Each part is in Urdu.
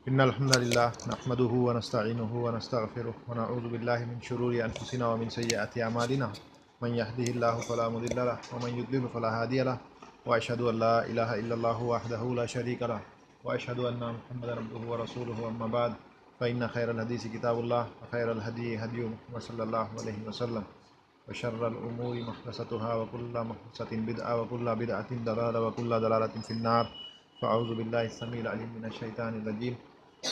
إن الحمد لله نحمده ونستعينه ونستغفره ونعوذ بالله من شرور أنفسنا ومن سيئات أعمالنا من يهده الله فلا مضل له ومن يضلل فلا هادي له وأشهد أن لا إله إلا الله وحده لا شريك له وأشهد أن محمدا عبده ورسوله أما بعد فإن خير الحديث كتاب الله وخير الهدي هدي محمد صلى الله عليه وسلم وشر الأمور محدثاتها وكل محدثة بدعة وكل بدعة ضلالة وكل ضلالة في النار فأعوذ بالله السميع العليم من الشيطان الرجيم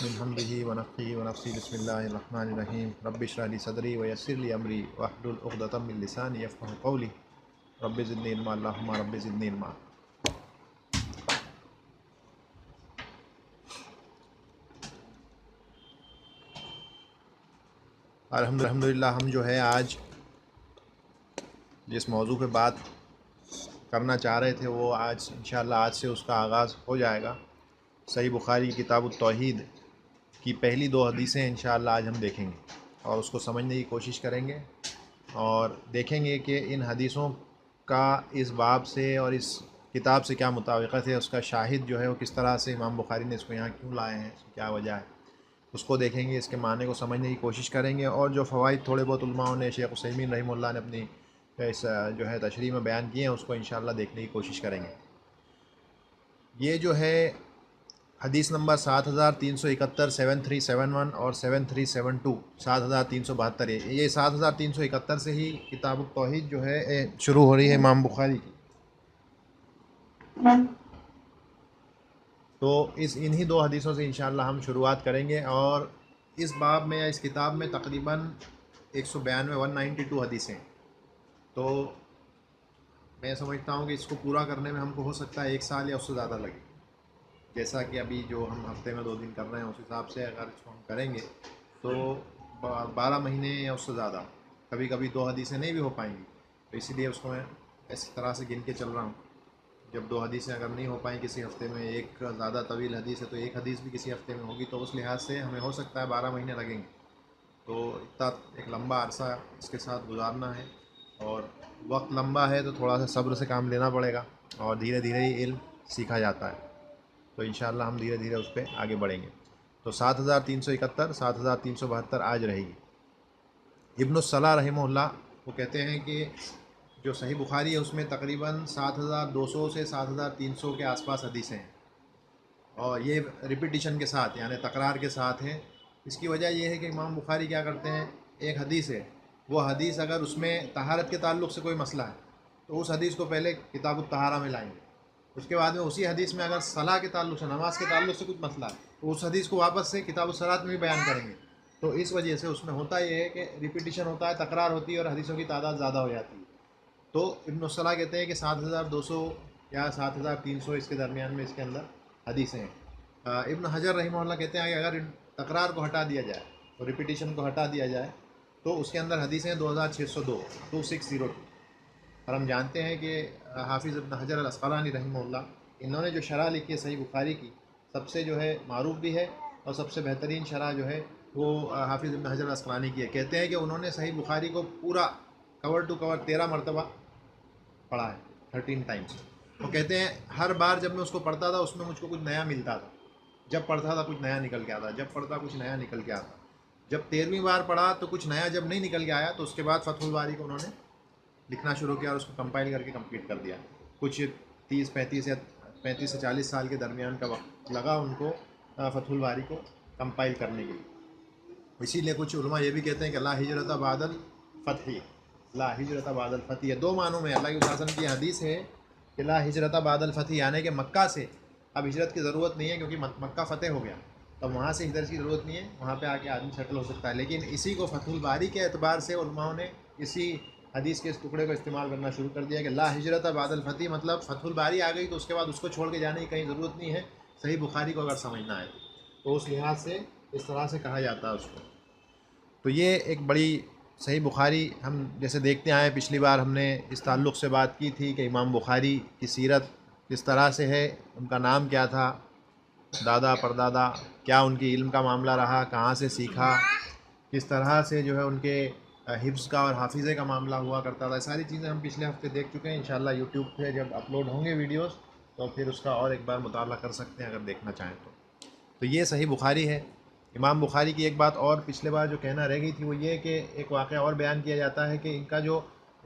من حمده ونفخه ونفسه بسم الله الرحمن الرحيم رب اشرح لي صدري ويسر لي أمري واحلل عقدة من لساني يفقهوا قولي رب زدني علما اللهم رب زدني علما۔ الحمدللہ ہم جو ہے آج جس موضوع پہ بات کرنا چاہ رہے تھے وہ آج انشاءاللہ آج سے اس کا آغاز ہو جائے گا۔ صحیح بخاری کتاب التوحید کی پہلی 2 حدیثیں انشاءاللہ آج ہم دیکھیں گے اور اس کو سمجھنے کی کوشش کریں گے اور دیکھیں گے کہ ان حدیثوں کا اس باب سے اور اس کتاب سے کیا مطابقت ہے، اس کا شاہد جو ہے وہ کس طرح سے امام بخاری نے اس کو یہاں کیوں لائے ہیں، اس کی کیا وجہ ہے، اس کو دیکھیں گے، اس کے معنی کو سمجھنے کی کوشش کریں گے اور جو فوائد تھوڑے بہت علماء نے شیخ عثیمین رحمہ اللہ نے اپنی اس جو ہے تشریح میں بیان کیے ہیں اس کو انشاءاللہ دیکھنے کی کوشش کریں گے۔ یہ جو ہے حدیث نمبر 7371 7371 اور 7372 7372 ہے۔ یہ 7371 سے ہی کتاب التوحید جو ہے شروع ہو رہی ہے امام بخاری کی۔ تو انہی 2 حدیثوں سے انشاءاللہ ہم شروعات کریں گے اور اس باب میں یا اس کتاب میں تقریباً 192 حدیثیں ہیں۔ تو میں سمجھتا ہوں کہ اس کو پورا کرنے میں ہم کو ہو سکتا ہے 1 سال یا اس سے زیادہ لگے، جیسا کہ ابھی جو ہم ہفتے میں 2 دن کر رہے ہیں اس حساب سے اگر اس کو ہم کریں گے تو 12 مہینے یا اس سے زیادہ، کبھی کبھی 2 حدیثیں نہیں بھی ہو پائیں گی، تو اسی لیے اس کو میں اس طرح سے گن کے چل رہا ہوں۔ جب 2 حدیثیں اگر نہیں ہو پائیں کسی ہفتے میں، ایک زیادہ طویل حدیث ہے تو ایک حدیث بھی کسی ہفتے میں ہوگی، تو اس لحاظ سے ہمیں ہو سکتا ہے 12 مہینے لگیں گے۔ تو اتنا ایک لمبا عرصہ اس کے ساتھ گزارنا ہے اور وقت لمبا ہے تو تھوڑا سا صبر سے کام لینا پڑے گا اور دھیرے دھیرے ہی علم سیکھا جاتا ہے، تو انشاءاللہ ہم دھیرے دھیرے اس پہ آگے بڑھیں گے۔ تو 7371 7372 آج رہے گی۔ ابن الصلاح رحمہ اللہ وہ کہتے ہیں کہ جو صحیح بخاری ہے اس میں تقریباً 7200 سے 7300 کے آس پاس حدیثیں ہیں اور یہ ریپیٹیشن کے ساتھ یعنی تکرار کے ساتھ ہیں۔ اس کی وجہ یہ ہے کہ امام بخاری کیا کرتے ہیں، ایک حدیث ہے، وہ حدیث اگر اس میں طہارت کے تعلق سے کوئی مسئلہ ہے تو اس حدیث کو پہلے کتاب الطہارہ میں لائیں گے، اس کے بعد میں اسی حدیث میں اگر صلاح کے تعلق سے، نماز کے تعلق سے کچھ مسئلہ ہے تو اس حدیث کو واپس سے کتاب الصلاۃ میں بھی بیان کریں گے۔ تو اس وجہ سے اس میں ہوتا یہ ہے کہ ریپیٹیشن ہوتا ہے، تکرار ہوتی ہے اور حدیثوں کی تعداد زیادہ ہو جاتی ہے۔ تو ابن الصلاح کہتے ہیں کہ 7200 یا 7300 اس کے درمیان میں اس کے اندر حدیثیں ہیں۔ ابن حجر رحمہ اللہ کہتے ہیں کہ اگر تکرار کو ہٹا دیا جائے اور ریپیٹیشن کو ہٹا دیا جائے تو اس کے اندر حدیثیں 2602 2602۔ اور ہم جانتے ہیں کہ حافظ ابن حجر العسقلانی رحمہ اللہ انہوں نے جو شرح لکھی ہے صحیح بخاری کی، سب سے جو ہے معروف بھی ہے اور سب سے بہترین شرح جو ہے وہ حافظ ابن حجر العسقلانی کی ہے۔ کہتے ہیں کہ انہوں نے صحیح بخاری کو پورا کور ٹو کور 13 مرتبہ پڑھا ہے، 13 ٹائمز۔ وہ کہتے ہیں ہر بار جب میں اس کو پڑھتا تھا اس میں مجھ کو کچھ نیا ملتا تھا، جب پڑھتا تھا کچھ نیا نکل کے آتا، جب پڑھتا کچھ نیا نکل کے آتا۔ جب 13ویں بار پڑھا تو کچھ نیا جب نہیں نکل کے آیا تو اس کے بعد فتح الباری کو انہوں نے لکھنا شروع کیا اور اس کو کمپائل کر کے کمپلیٹ کر دیا۔ کچھ 35 سے 40 سال کے درمیان کا وقت لگا ان کو فتح الباری کو کمپائل کرنے کے لیے۔ اسی لیے کچھ علماء یہ بھی کہتے ہیں کہ لا ہجرت بعد الفتح، لا ہجرت بعد الفتح، یہ 2 معنوں میں اللہ کے وسلم کی حدیث ہے کہ لا ہجرت بعد الفتح، یعنی کہ مکہ سے اب ہجرت کی ضرورت نہیں ہے کیونکہ مکہ فتح ہو گیا، تو وہاں سے ہجرت کی ضرورت نہیں ہے، وہاں پہ آ کے آدمی سیٹل ہو سکتا ہے۔ لیکن اسی کو فتح الباری کے اعتبار سے علماء نے اسی حدیث کے اس ٹکڑے کو استعمال کرنا شروع کر دیا کہ لا ہجرت بعد الفتح، مطلب فتح الباری آ گئی تو اس کے بعد اس کو چھوڑ کے جانے کی کہیں ضرورت نہیں ہے، صحیح بخاری کو اگر سمجھنا ہے تو اس لحاظ سے اس طرح سے کہا جاتا ہے اس کو۔ تو یہ ایک بڑی صحیح بخاری ہم جیسے دیکھتے آئے، پچھلی بار ہم نے اس تعلق سے بات کی تھی کہ امام بخاری کی سیرت کس طرح سے ہے، ان کا نام کیا تھا، دادا پردادا، کیا ان کی علم کا معاملہ رہا، کہاں سے سیکھا، کس طرح سے جو ہے ان کے حفظ کا اور حافظے کا معاملہ ہوا کرتا تھا، ساری چیزیں ہم پچھلے ہفتے دیکھ چکے ہیں۔ انشاءاللہ یوٹیوب پہ جب اپلوڈ ہوں گے ویڈیوز تو پھر اس کا اور ایک بار مطالعہ کر سکتے ہیں اگر دیکھنا چاہیں تو۔ تو یہ صحیح بخاری ہے۔ امام بخاری کی ایک بات اور پچھلے بار جو کہنا رہ گئی تھی وہ یہ کہ ایک واقعہ اور بیان کیا جاتا ہے کہ ان کا جو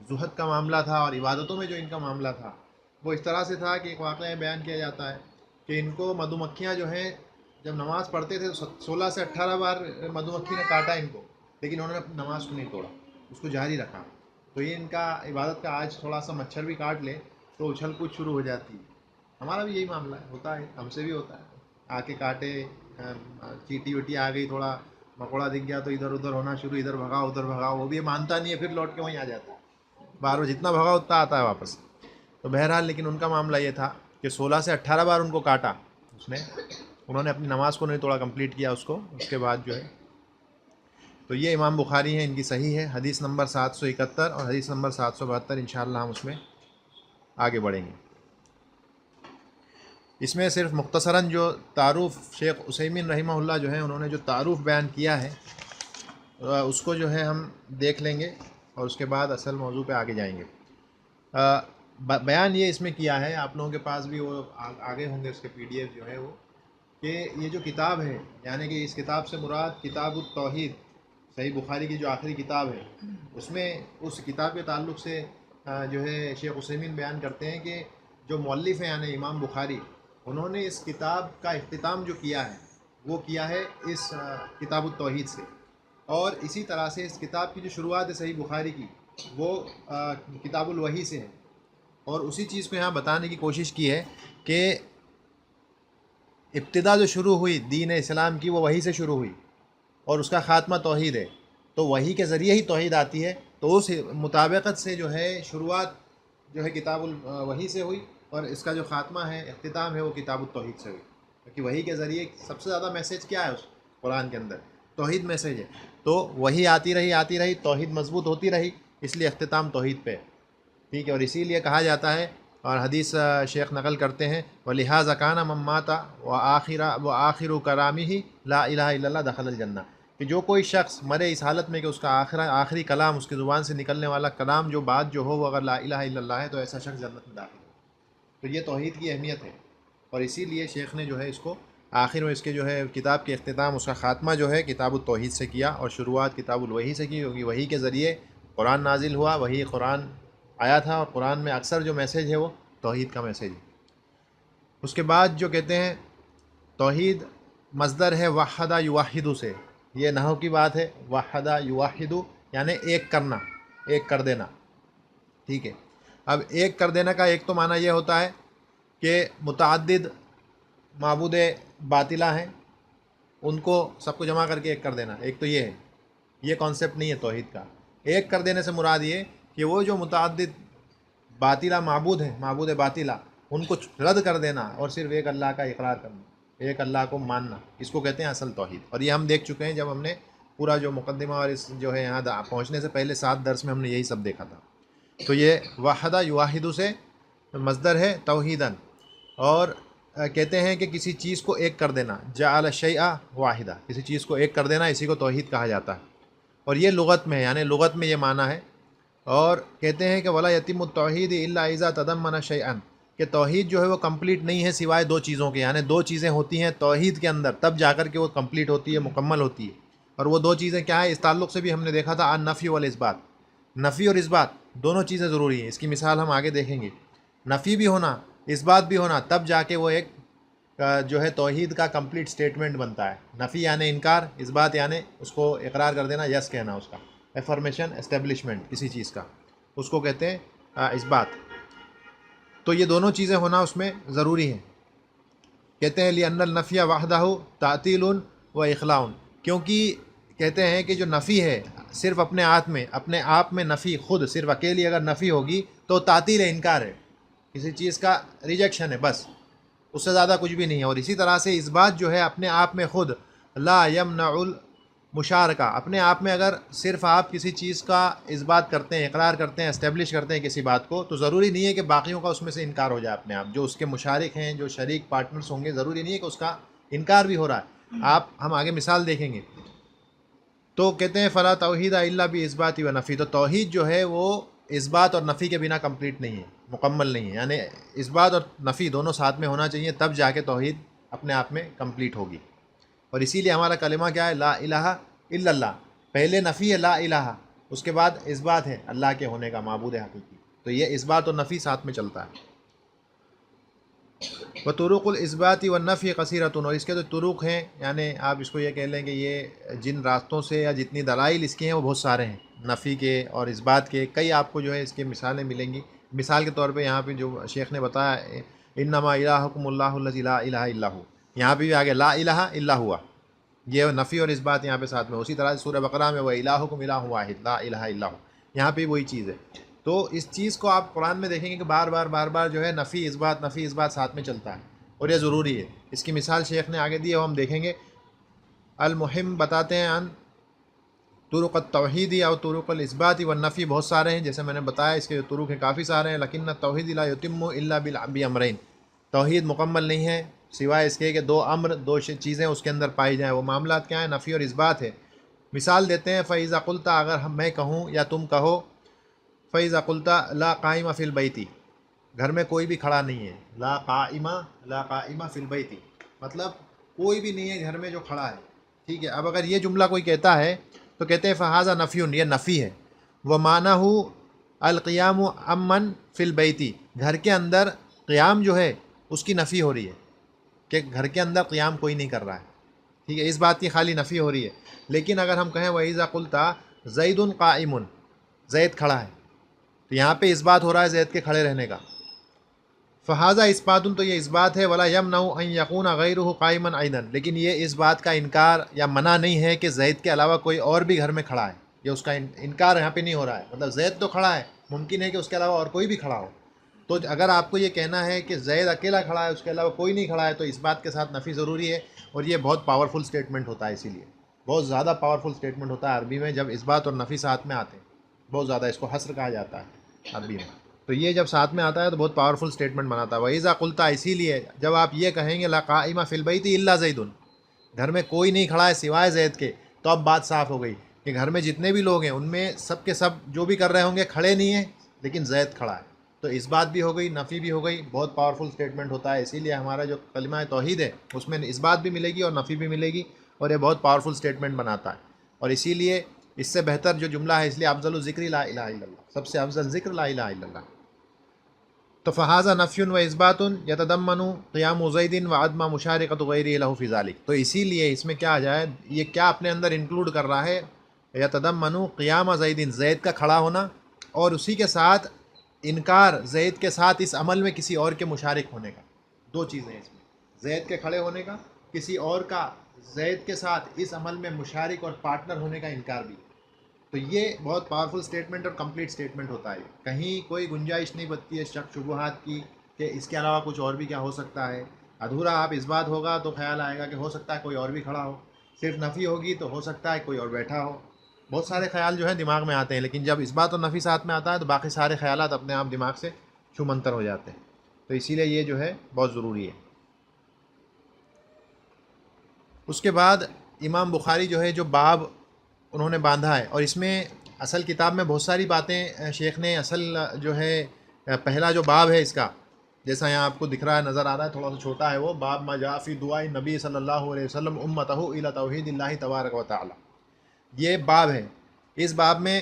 زہد کا معاملہ تھا اور عبادتوں میں جو ان کا معاملہ تھا وہ اس طرح سے تھا کہ ایک واقعہ بیان کیا جاتا ہے کہ ان کو مدھو مکھیاں جو ہیں جب نماز پڑھتے تھے تو 16 سے 18 بار مدھو مکھی نے کاٹا ان کو، لیکن انہوں نے اپنی نماز کو نہیں توڑا، اس کو جاری رکھا۔ تو یہ ان کا عبادت کا آج تھوڑا سا مچھر بھی کاٹ لے تو اچھل کود شروع ہو جاتی ہے۔ ہمارا بھی یہی معاملہ ہے، ہوتا ہے، ہم سے بھی ہوتا ہے، آ کے کاٹے، چیٹی ویٹی آ گئی، تھوڑا مکوڑا دکھ گیا تو ادھر ادھر ہونا شروع، ادھر بھگاؤ ادھر بھگاؤ، وہ بھی مانتا نہیں ہے، پھر لوٹ کے وہیں آ جاتا ہے، بار بار جتنا بھگاؤ اتنا آتا ہے واپس۔ تو بہرحال لیکن ان کا معاملہ یہ تھا کہ 16 سے 18 بار ان کو کاٹا اس نے، انہوں نے اپنی نماز کو نہیں توڑا، کمپلیٹ کیا اس کو، اس کے بعد جو ہے۔ تو یہ امام بخاری ہیں، ان کی صحیح ہے، حدیث نمبر 771 اور حدیث نمبر 772، انشاءاللہ ہم اس میں آگے بڑھیں گے۔ اس میں صرف مختصراً جو تعارف شیخ عثیمین رحمہ اللہ جو ہیں انہوں نے جو تعارف بیان کیا ہے اس کو جو ہے ہم دیکھ لیں گے اور اس کے بعد اصل موضوع پہ آگے جائیں گے۔ بیان یہ اس میں کیا ہے، آپ لوگوں کے پاس بھی وہ آگے ہوں گے اس کے PDF جو ہے وہ، کہ یہ جو کتاب ہے، یعنی کہ اس کتاب سے مراد کتاب التوحید، صحیح بخاری کی جو آخری کتاب ہے، اس میں اس کتاب کے تعلق سے جو ہے شیخ عثیمین بیان کرتے ہیں کہ جو مؤلف ہیں یعنی امام بخاری، انہوں نے اس کتاب کا اختتام جو کیا ہے وہ کیا ہے اس کتاب التوحید سے، اور اسی طرح سے اس کتاب کی جو شروعات ہے صحیح بخاری کی وہ کتاب الوحی سے ہے، اور اسی چیز کو یہاں بتانے کی کوشش کی ہے کہ ابتدا جو شروع ہوئی دین اسلام کی وہ وحی سے شروع ہوئی، اور اس کا خاتمہ توحید ہے، تو وحی کے ذریعے ہی توحید آتی ہے، تو اس مطابقت سے جو ہے شروعات جو ہے کتاب الوحی سے ہوئی، اور اس کا جو خاتمہ ہے، اختتام ہے، وہ کتاب التوحید سے ہوئی، کیونکہ وحی کے ذریعے سب سے زیادہ میسیج کیا ہے اس قرآن کے اندر؟ توحید میسیج ہے، تو وحی آتی رہی، توحید مضبوط ہوتی رہی، اس لیے اختتام توحید پہ، ٹھیک ہے، اور اسی لیے کہا جاتا ہے، اور حدیث شیخ نقل کرتے ہیں، وَلِهَذَا كَانَ مَن مَّاتَ وَآخِرُ كَلَامِهِ لَا إِلَهَ إِلَّا اللَّهُ دَخَلَ الْجَنَّةَ، کہ جو کوئی شخص مرے اس حالت میں کہ اس کا آخری کلام، اس کی زبان سے نکلنے والا کلام جو بات جو ہو وہ اگر لا الہ الا اللہ ہے تو ایسا شخص جنت میں داخل ہو۔ تو یہ توحید کی اہمیت ہے، اور اسی لیے شیخ نے جو ہے اس کو آخر میں اس کے جو ہے کتاب کے اختتام، اس کا خاتمہ جو ہے کتاب التوحید سے کیا، اور شروعات کتاب الوحی سے کی، کیونکہ وحی کے ذریعے قرآن نازل ہوا، وہی قرآن آیا تھا، اور قرآن میں اکثر جو میسیج ہے وہ توحید کا میسیج ہے۔ اس کے بعد جو کہتے ہیں توحید مصدر ہے وحدہ یوحد سے، یہ نحو کی بات ہے، وحدہ یوحد یعنی ایک کرنا، ایک کر دینا، ٹھیک ہے۔ اب ایک کر دینا کا ایک تو معنی یہ ہوتا ہے کہ متعدد معبود باطلہ ہیں ان کو سب کو جمع کر کے ایک کر دینا، ایک تو یہ ہے، یہ کانسیپٹ نہیں ہے توحید کا۔ ایک کر دینے سے مراد یہ کہ وہ جو متعدد باطلہ معبود ہیں، معبود باطلہ، ان کو رد کر دینا اور صرف ایک اللہ کا اقرار کرنا، ایک اللہ کو ماننا، اس کو کہتے ہیں اصل توحید۔ اور یہ ہم دیکھ چکے ہیں جب ہم نے پورا جو مقدمہ اور اس جو ہے یہاں پہنچنے سے پہلے 7 درس میں ہم نے یہی سب دیکھا تھا۔ تو یہ وحدہ یواحد سے مصدر ہے توحیدن، اور کہتے ہیں کہ کسی چیز کو ایک کر دینا، جعل الشیء واحدہ، کسی چیز کو ایک کر دینا، اسی کو توحید کہا جاتا ہے، اور یہ لغت میں ہے، یعنی لغت میں یہ معنی ہے۔ اور کہتے ہیں کہ ولا یتم التوحید الا اذا تضمن شیئا، کہ توحید جو ہے وہ کمپلیٹ نہیں ہے سوائے 2 چیزوں کے، یعنی 2 چیزیں ہوتی ہیں توحید کے اندر تب جا کر کے وہ کمپلیٹ ہوتی ہے، مکمل ہوتی ہے۔ اور وہ 2 چیزیں کیا ہیں؟ اس تعلق سے بھی ہم نے دیکھا تھا النفی والاثبات، نفی اور اثبات دونوں چیزیں ضروری ہیں، اس کی مثال ہم آگے دیکھیں گے۔ نفی بھی ہونا، اثبات بھی ہونا، تب جا کے وہ ایک جو ہے توحید کا کمپلیٹ سٹیٹمنٹ بنتا ہے۔ نفی یعنی انکار، اثبات یعنی اس کو اقرار کر دینا، یس کہنا، اس کا افرمیشن، اسٹیبلشمنٹ کسی چیز کا، اس کو کہتے ہیں اثبات۔ تو یہ دونوں چیزیں ہونا اس میں ضروری ہیں۔ کہتے ہیں لِأَنَّ النَّفْيَ وَحْدَهُ تَعْطِيلٌ وَإِخْلَاءٌ، کیونکہ کہتے ہیں کہ جو نفی ہے صرف اپنے آپ میں نفی، خود صرف اکیلی اگر نفی ہوگی تو تعطیل ہے، انکار ہے، کسی چیز کا ریجیکشن ہے، بس اس سے زیادہ کچھ بھی نہیں ہے۔ اور اسی طرح سے اس بات جو ہے اپنے آپ میں خود لا یمنع المشارکہ، اپنے آپ میں اگر صرف آپ کسی چیز کا اس بات کرتے ہیں، اقرار کرتے ہیں، اسٹیبلش کرتے ہیں کسی بات کو، تو ضروری نہیں ہے کہ باقیوں کا اس میں سے انکار ہو جائے اپنے آپ، جو اس کے مشارک ہیں، جو شریک پارٹنرز ہوں گے، ضروری نہیں ہے کہ اس کا انکار بھی ہو رہا ہے۔ ہم آگے مثال دیکھیں گے۔ تو کہتے ہیں فلا توحید الا باثبات و نفی، تو توحید جو ہے وہ اس بات اور نفی کے بنا کمپلیٹ نہیں ہے، مکمل نہیں ہے، یعنی اس بات اور نفی دونوں ساتھ میں ہونا چاہیے، تب جا کے توحید اپنے آپ میں کمپلیٹ ہوگی۔ اور اسی لیے ہمارا کلمہ کیا ہے؟ لا الہ الا اللہ. پہلے نفی ہے لا الہ، اس کے بعد اثبات ہے اللہ کے ہونے کا، معبود حقیقی. تو یہ اثبات اور نفی ساتھ میں چلتا ہے. وطرق الاثبات والنفی کثیرۃ، اور اس کے جو طرق ہیں، یعنی آپ اس کو یہ کہہ لیں کہ یہ جن راستوں سے یا جتنی دلائل اس کے ہیں وہ بہت سارے ہیں، نفی کے اور اثبات کے. کئی آپ کو جو ہے اس کے مثالیں ملیں گی. مثال کے طور پہ یہاں پہ جو شیخ نے بتایا انما الہکم اللہ الذی لا الہ الا ہو، یہاں پہ بھی آگے لا الہ الا ہوا، یہ نفی اور اثبات یہاں پہ ساتھ میں. اسی طرح سورہ بقرہ میں وَإِلَٰهُكُمْ إِلَٰهٌ وَاحِدٌ لا الہ الا ہو، یہاں پہ وہی چیز ہے. تو اس چیز کو آپ قرآن میں دیکھیں گے کہ بار بار جو ہے نفی اثبات ساتھ میں چلتا ہے، اور یہ ضروری ہے. اس کی مثال شیخ نے آگے دی ہے، وہ ہم دیکھیں گے. المہم بتاتے ہیں ان طرق التوحید اور طرق الاثبات والنفی بہت سارے ہیں، جیسے میں نے بتایا اس کے جو طرق ہیں کافی سارے ہیں. لیکن التوحید لا یتم الا بامرین، توحید مکمل نہیں ہے سوائے اس کے کہ دو چیزیں اس کے اندر پائی جائیں. وہ معاملات کیا ہیں؟ نفی اور اثبات ہے. مثال دیتے ہیں فَإِذَا قُلْتَ، اگر میں کہوں یا تم کہو، فَإِذَا قُلْتَ لَا قَائِمَ فِي الْبَيْتِ، گھر میں کوئی بھی کھڑا نہیں ہے. لا قائمہ فی البیت، مطلب کوئی بھی نہیں ہے گھر میں جو کھڑا ہے. ٹھیک ہے، اب اگر یہ جملہ کوئی کہتا ہے تو کہتے ہیں فہذا نفی، یہ نفی ہے. وہ معنی القیام امن فی البیت، گھر کے اندر قیام جو ہے اس کی نفی ہو رہی ہے کہ گھر کے اندر قیام کوئی نہیں کر رہا ہے. ٹھیک ہے، اس بات کی خالی نفی ہو رہی ہے. لیکن اگر ہم کہیں وَإِذَا قُلْتَ زَيْدٌ قَائِمٌ، زید کھڑا ہے، تو یہاں پہ اس بات ہو رہا ہے زید کے کھڑے رہنے کا. فہذا اثبات، تو یہ اثبات ہے. ولا یمنع ان یکون غیرہ قائما ایضا، لیکن یہ اس بات کا انکار یا منع نہیں ہے کہ زید کے علاوہ کوئی اور بھی گھر میں کھڑا ہے. یہ اس کا انکار یہاں پہ نہیں ہو رہا ہے. مطلب زید تو کھڑا ہے، ممکن ہے کہ اس کے علاوہ اور کوئی بھی کھڑا ہو. تو اگر آپ کو یہ کہنا ہے کہ زید اکیلا کھڑا ہے، اس کے علاوہ کوئی نہیں کھڑا ہے، تو اس بات کے ساتھ نفی ضروری ہے. اور یہ بہت پاورفل سٹیٹمنٹ ہوتا ہے، اسی لیے بہت زیادہ پاورفل سٹیٹمنٹ ہوتا ہے عربی میں جب اس بات اور نفی ساتھ میں آتے ہیں. بہت زیادہ اس کو حصر کہا جاتا ہے عربی میں. تو یہ جب ساتھ میں آتا ہے تو بہت پاورفل سٹیٹمنٹ بناتا ہے. وَإِذَا قُلْتَ، اسی لیے جب آپ یہ کہیں گے لا قائمہ فی البیت الا زید، گھر میں کوئی نہیں کھڑا ہے سوائے زید کے، تو اب بات صاف ہو گئی کہ گھر میں جتنے بھی لوگ ہیں ان میں سب کے سب جو بھی کر رہے ہوں گے کھڑے نہیں ہیں، لیکن زید کھڑا ہے. تو اس بات بھی ہو گئی، نفی بھی ہو گئی. بہت پاورفل سٹیٹمنٹ ہوتا ہے. اسی لیے ہمارا جو کلمہ توحید ہے اس میں اس بات بھی ملے گی اور نفی بھی ملے گی، اور یہ بہت پاورفل سٹیٹمنٹ بناتا ہے. اور اسی لیے اس سے بہتر جو جملہ ہے، اس لیے افضل الذکر لا الہ الا اللہ، سب سے افضل ذکر لا الہ الا اللہ. تو فہذا نفی و اثبات یتضمن قیام زید و عدم مشارکۃ غیرہ لہ فی ذلک. تو اسی لیے اس میں کیا آ جائے، یہ کیا اپنے اندر انکلوڈ کر رہا ہے؟ یتضمن قیام زید، زید کا کھڑا ہونا، اور اسی کے ساتھ انکار زید کے ساتھ اس عمل میں کسی اور کے مشارک ہونے کا. دو چیزیں اس میں، زید کے کھڑے ہونے کا، کسی اور کا زید کے ساتھ اس عمل میں مشارک اور پارٹنر ہونے کا انکار بھی. تو یہ بہت پاورفل سٹیٹمنٹ اور کمپلیٹ سٹیٹمنٹ ہوتا ہے. کہیں کوئی گنجائش نہیں بچتی ہے شک شبہات کی کہ اس کے علاوہ کچھ اور بھی کیا ہو سکتا ہے. ادھورا آپ اس بات ہوگا تو خیال آئے گا کہ ہو سکتا ہے کوئی اور بھی کھڑا ہو. صرف نفی ہوگی تو ہو سکتا ہے کوئی اور بیٹھا ہو. بہت سارے خیال جو ہے دماغ میں آتے ہیں، لیکن جب اس بات اور نفی ساتھ میں آتا ہے تو باقی سارے خیالات اپنے آپ دماغ سے چھومنتر ہو جاتے ہیں. تو اسی لیے یہ جو ہے بہت ضروری ہے. اس کے بعد امام بخاری جو ہے جو باب انہوں نے باندھا ہے، اور اس میں اصل کتاب میں بہت ساری باتیں شیخ نے اصل جو ہے پہلا جو باب ہے اس کا، جیسا یہاں آپ کو دکھ رہا ہے، نظر آ رہا ہے، تھوڑا سا چھوٹا ہے وہ، باب ما جاء فی دعاء نبی صلی اللہ علیہ وسلم امتہ الی توحید اللہ تبارک و تعالی. یہ باب ہے. اس باب میں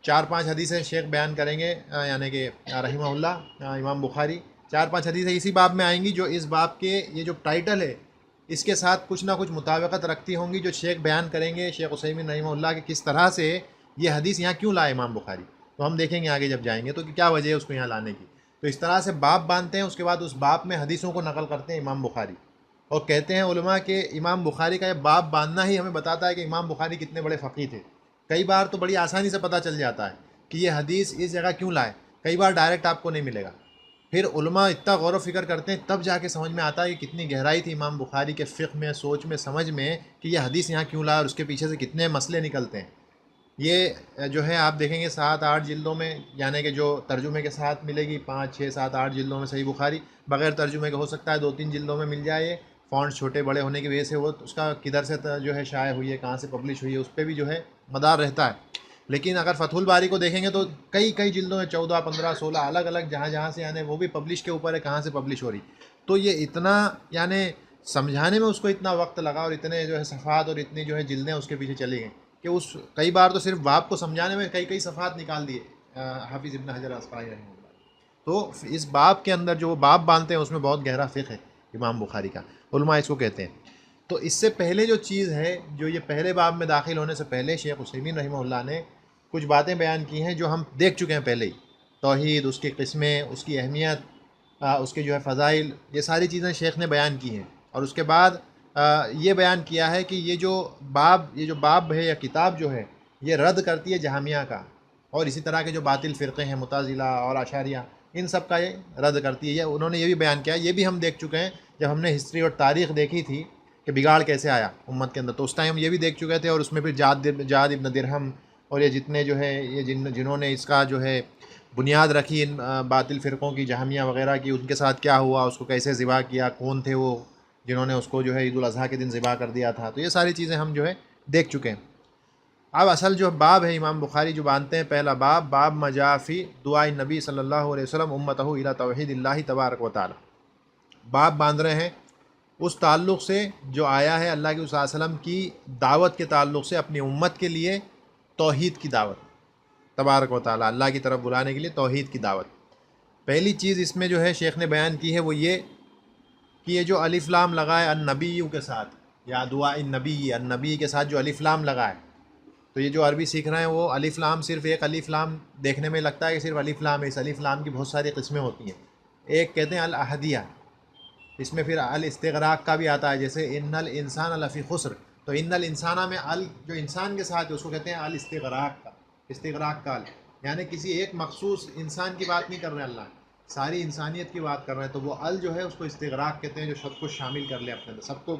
4-5 حدیثیں شیخ بیان کریں گے، یعنی کہ رحمہ اللہ امام بخاری 4-5 حدیثیں اسی باب میں آئیں گی جو اس باب کے یہ جو ٹائٹل ہے اس کے ساتھ کچھ نہ کچھ مطابقت رکھتی ہوں گی، جو شیخ بیان کریں گے شیخ عثیمین رحمہ اللہ کہ کس طرح سے یہ حدیث یہاں کیوں لائے امام بخاری. تو ہم دیکھیں گے آگے جب جائیں گے تو کہ کیا وجہ ہے اس کو یہاں لانے کی. تو اس طرح سے باب باندھتے ہیں، اس کے بعد اس باب میں حدیثوں کو نقل کرتے ہیں امام بخاری، اور کہتے ہیں علماء کہ امام بخاری کا یہ باب باندھنا ہی ہمیں بتاتا ہے کہ امام بخاری کتنے بڑے فقیہ تھے. کئی بار تو بڑی آسانی سے پتہ چل جاتا ہے کہ یہ حدیث اس جگہ کیوں لائے، کئی بار ڈائریکٹ آپ کو نہیں ملے گا. پھر علماء اتنا غور و فکر کرتے ہیں تب جا کے سمجھ میں آتا ہے کہ کتنی گہرائی تھی امام بخاری کے فقہ میں، سوچ میں، سمجھ میں، کہ یہ حدیث یہاں کیوں لایا اور اس کے پیچھے سے کتنے مسئلے نکلتے ہیں. یہ جو ہے آپ دیکھیں گے 7-8 جلدوں میں، یعنی کہ جو ترجمے کے ساتھ ملے گی 5-6-7-8 جلدوں میں صحیح بخاری، بغیر ترجمے کے ہو سکتا ہے 2-3 جلدوں میں مل جائے. فونٹس چھوٹے بڑے ہونے کی وجہ سے وہ اس کا کدھر سے جو ہے شائع ہوئی ہے، کہاں سے پبلش ہوئی ہے، اس پہ بھی جو ہے مدار رہتا ہے. لیکن اگر فتح الباری کو دیکھیں گے تو کئی جلدوں میں 14-15-16 الگ الگ جہاں سے، یعنی وہ بھی پبلش کے اوپر ہے کہاں سے پبلش ہو رہی. تو یہ اتنا یعنی سمجھانے میں اس کو اتنا وقت لگا اور اتنے جو ہے صفحات اور اتنی جو ہے جلدیں اس کے پیچھے چلی گئیں کہ اس کئی بار تو صرف باب کو سمجھانے میں کئی کئی صفحات نکال دیے حافظ ابن حجر عسقلانی رحمہ اللہ۔ تو اس باب کے اندر جو وہ باب باندھتے ہیں اس میں بہت گہرا فقہ ہے امام بخاری کا، علماء اس کو کہتے ہیں۔ تو اس سے پہلے جو چیز ہے، جو یہ پہلے باب میں داخل ہونے سے پہلے شیخ عثیمین رحمہ اللہ نے کچھ باتیں بیان کی ہیں جو ہم دیکھ چکے ہیں پہلے ہی، توحید، اس کی قسمیں، اس کی اہمیت، اس کے جو ہے فضائل، یہ ساری چیزیں شیخ نے بیان کی ہیں۔ اور اس کے بعد یہ بیان کیا ہے کہ یہ جو باب ہے یا کتاب جو ہے یہ رد کرتی ہے جہمیہ کا، اور اسی طرح کے جو باطل فرقے ہیں معتزلہ اور اشاریہ، ان سب کا یہ رد کرتی ہے۔ یہ انہوں نے یہ بھی بیان کیا، یہ بھی ہم دیکھ چکے ہیں جب ہم نے ہسٹری اور تاریخ دیکھی تھی کہ بگاڑ کیسے آیا امت کے اندر، تو اس ٹائم ہم یہ بھی دیکھ چکے تھے۔ اور اس میں پھر جاد ابن درہم اور یہ جتنے جو ہے یہ جنہوں نے اس کا جو ہے بنیاد رکھی ان باطل فرقوں کی، جہمیہ وغیرہ کی، ان کے ساتھ کیا ہوا، اس کو کیسے ذبح کیا، کون تھے وہ جنہوں نے اس کو جو ہے عید الاضحیٰ کے دن ذبح کر دیا تھا، تو یہ ساری چیزیں ہم جو ہے دیکھ چکے ہیں۔ اب اصل جو باب ہے امام بخاری جو باندھتے ہیں، پہلا باب مجاء فی دعاء نبی صلی اللہ علیہ وسلم امتہ الی توحید اللہ تبارک و تعالی، باب باندھ رہے ہیں اس تعلق سے جو آیا ہے اللہ کے صلی اللہ علیہ وسلم کی دعوت کے تعلق سے، اپنی امت کے لیے توحید کی دعوت، تبارک و تعالی اللہ کی طرف بلانے کے لیے توحید کی دعوت۔ پہلی چیز اس میں جو ہے شیخ نے بیان کی ہے وہ یہ کہ یہ جو الف لام لگا ہے النبی کے ساتھ، یا دعاء النبی، النبی کے ساتھ جو الف لام لگا ہے، تو یہ جو عربی سیکھ رہے ہیں وہ الف لام صرف ایک الف لام دیکھنے میں لگتا ہے کہ صرف الف لام ہے، اس الف لام کی بہت ساری قسمیں ہوتی ہیں۔ ایک کہتے ہیں الاحدیہ، اس میں پھر الاستغراق کا بھی آتا ہے، جیسے ان الانسان لفی خسر، تو ان الانسانہ میں ال جو انسان کے ساتھ ہے اس کو کہتے ہیں الاستغراق کا، استغراق کا ال، یعنی کسی ایک مخصوص انسان کی بات نہیں کر رہے اللہ، ساری انسانیت کی بات کر رہے ہیں، تو وہ ال جو ہے اس کو استغراق کہتے ہیں، جو سب کو شامل کر لے اپنے اندر، سب کو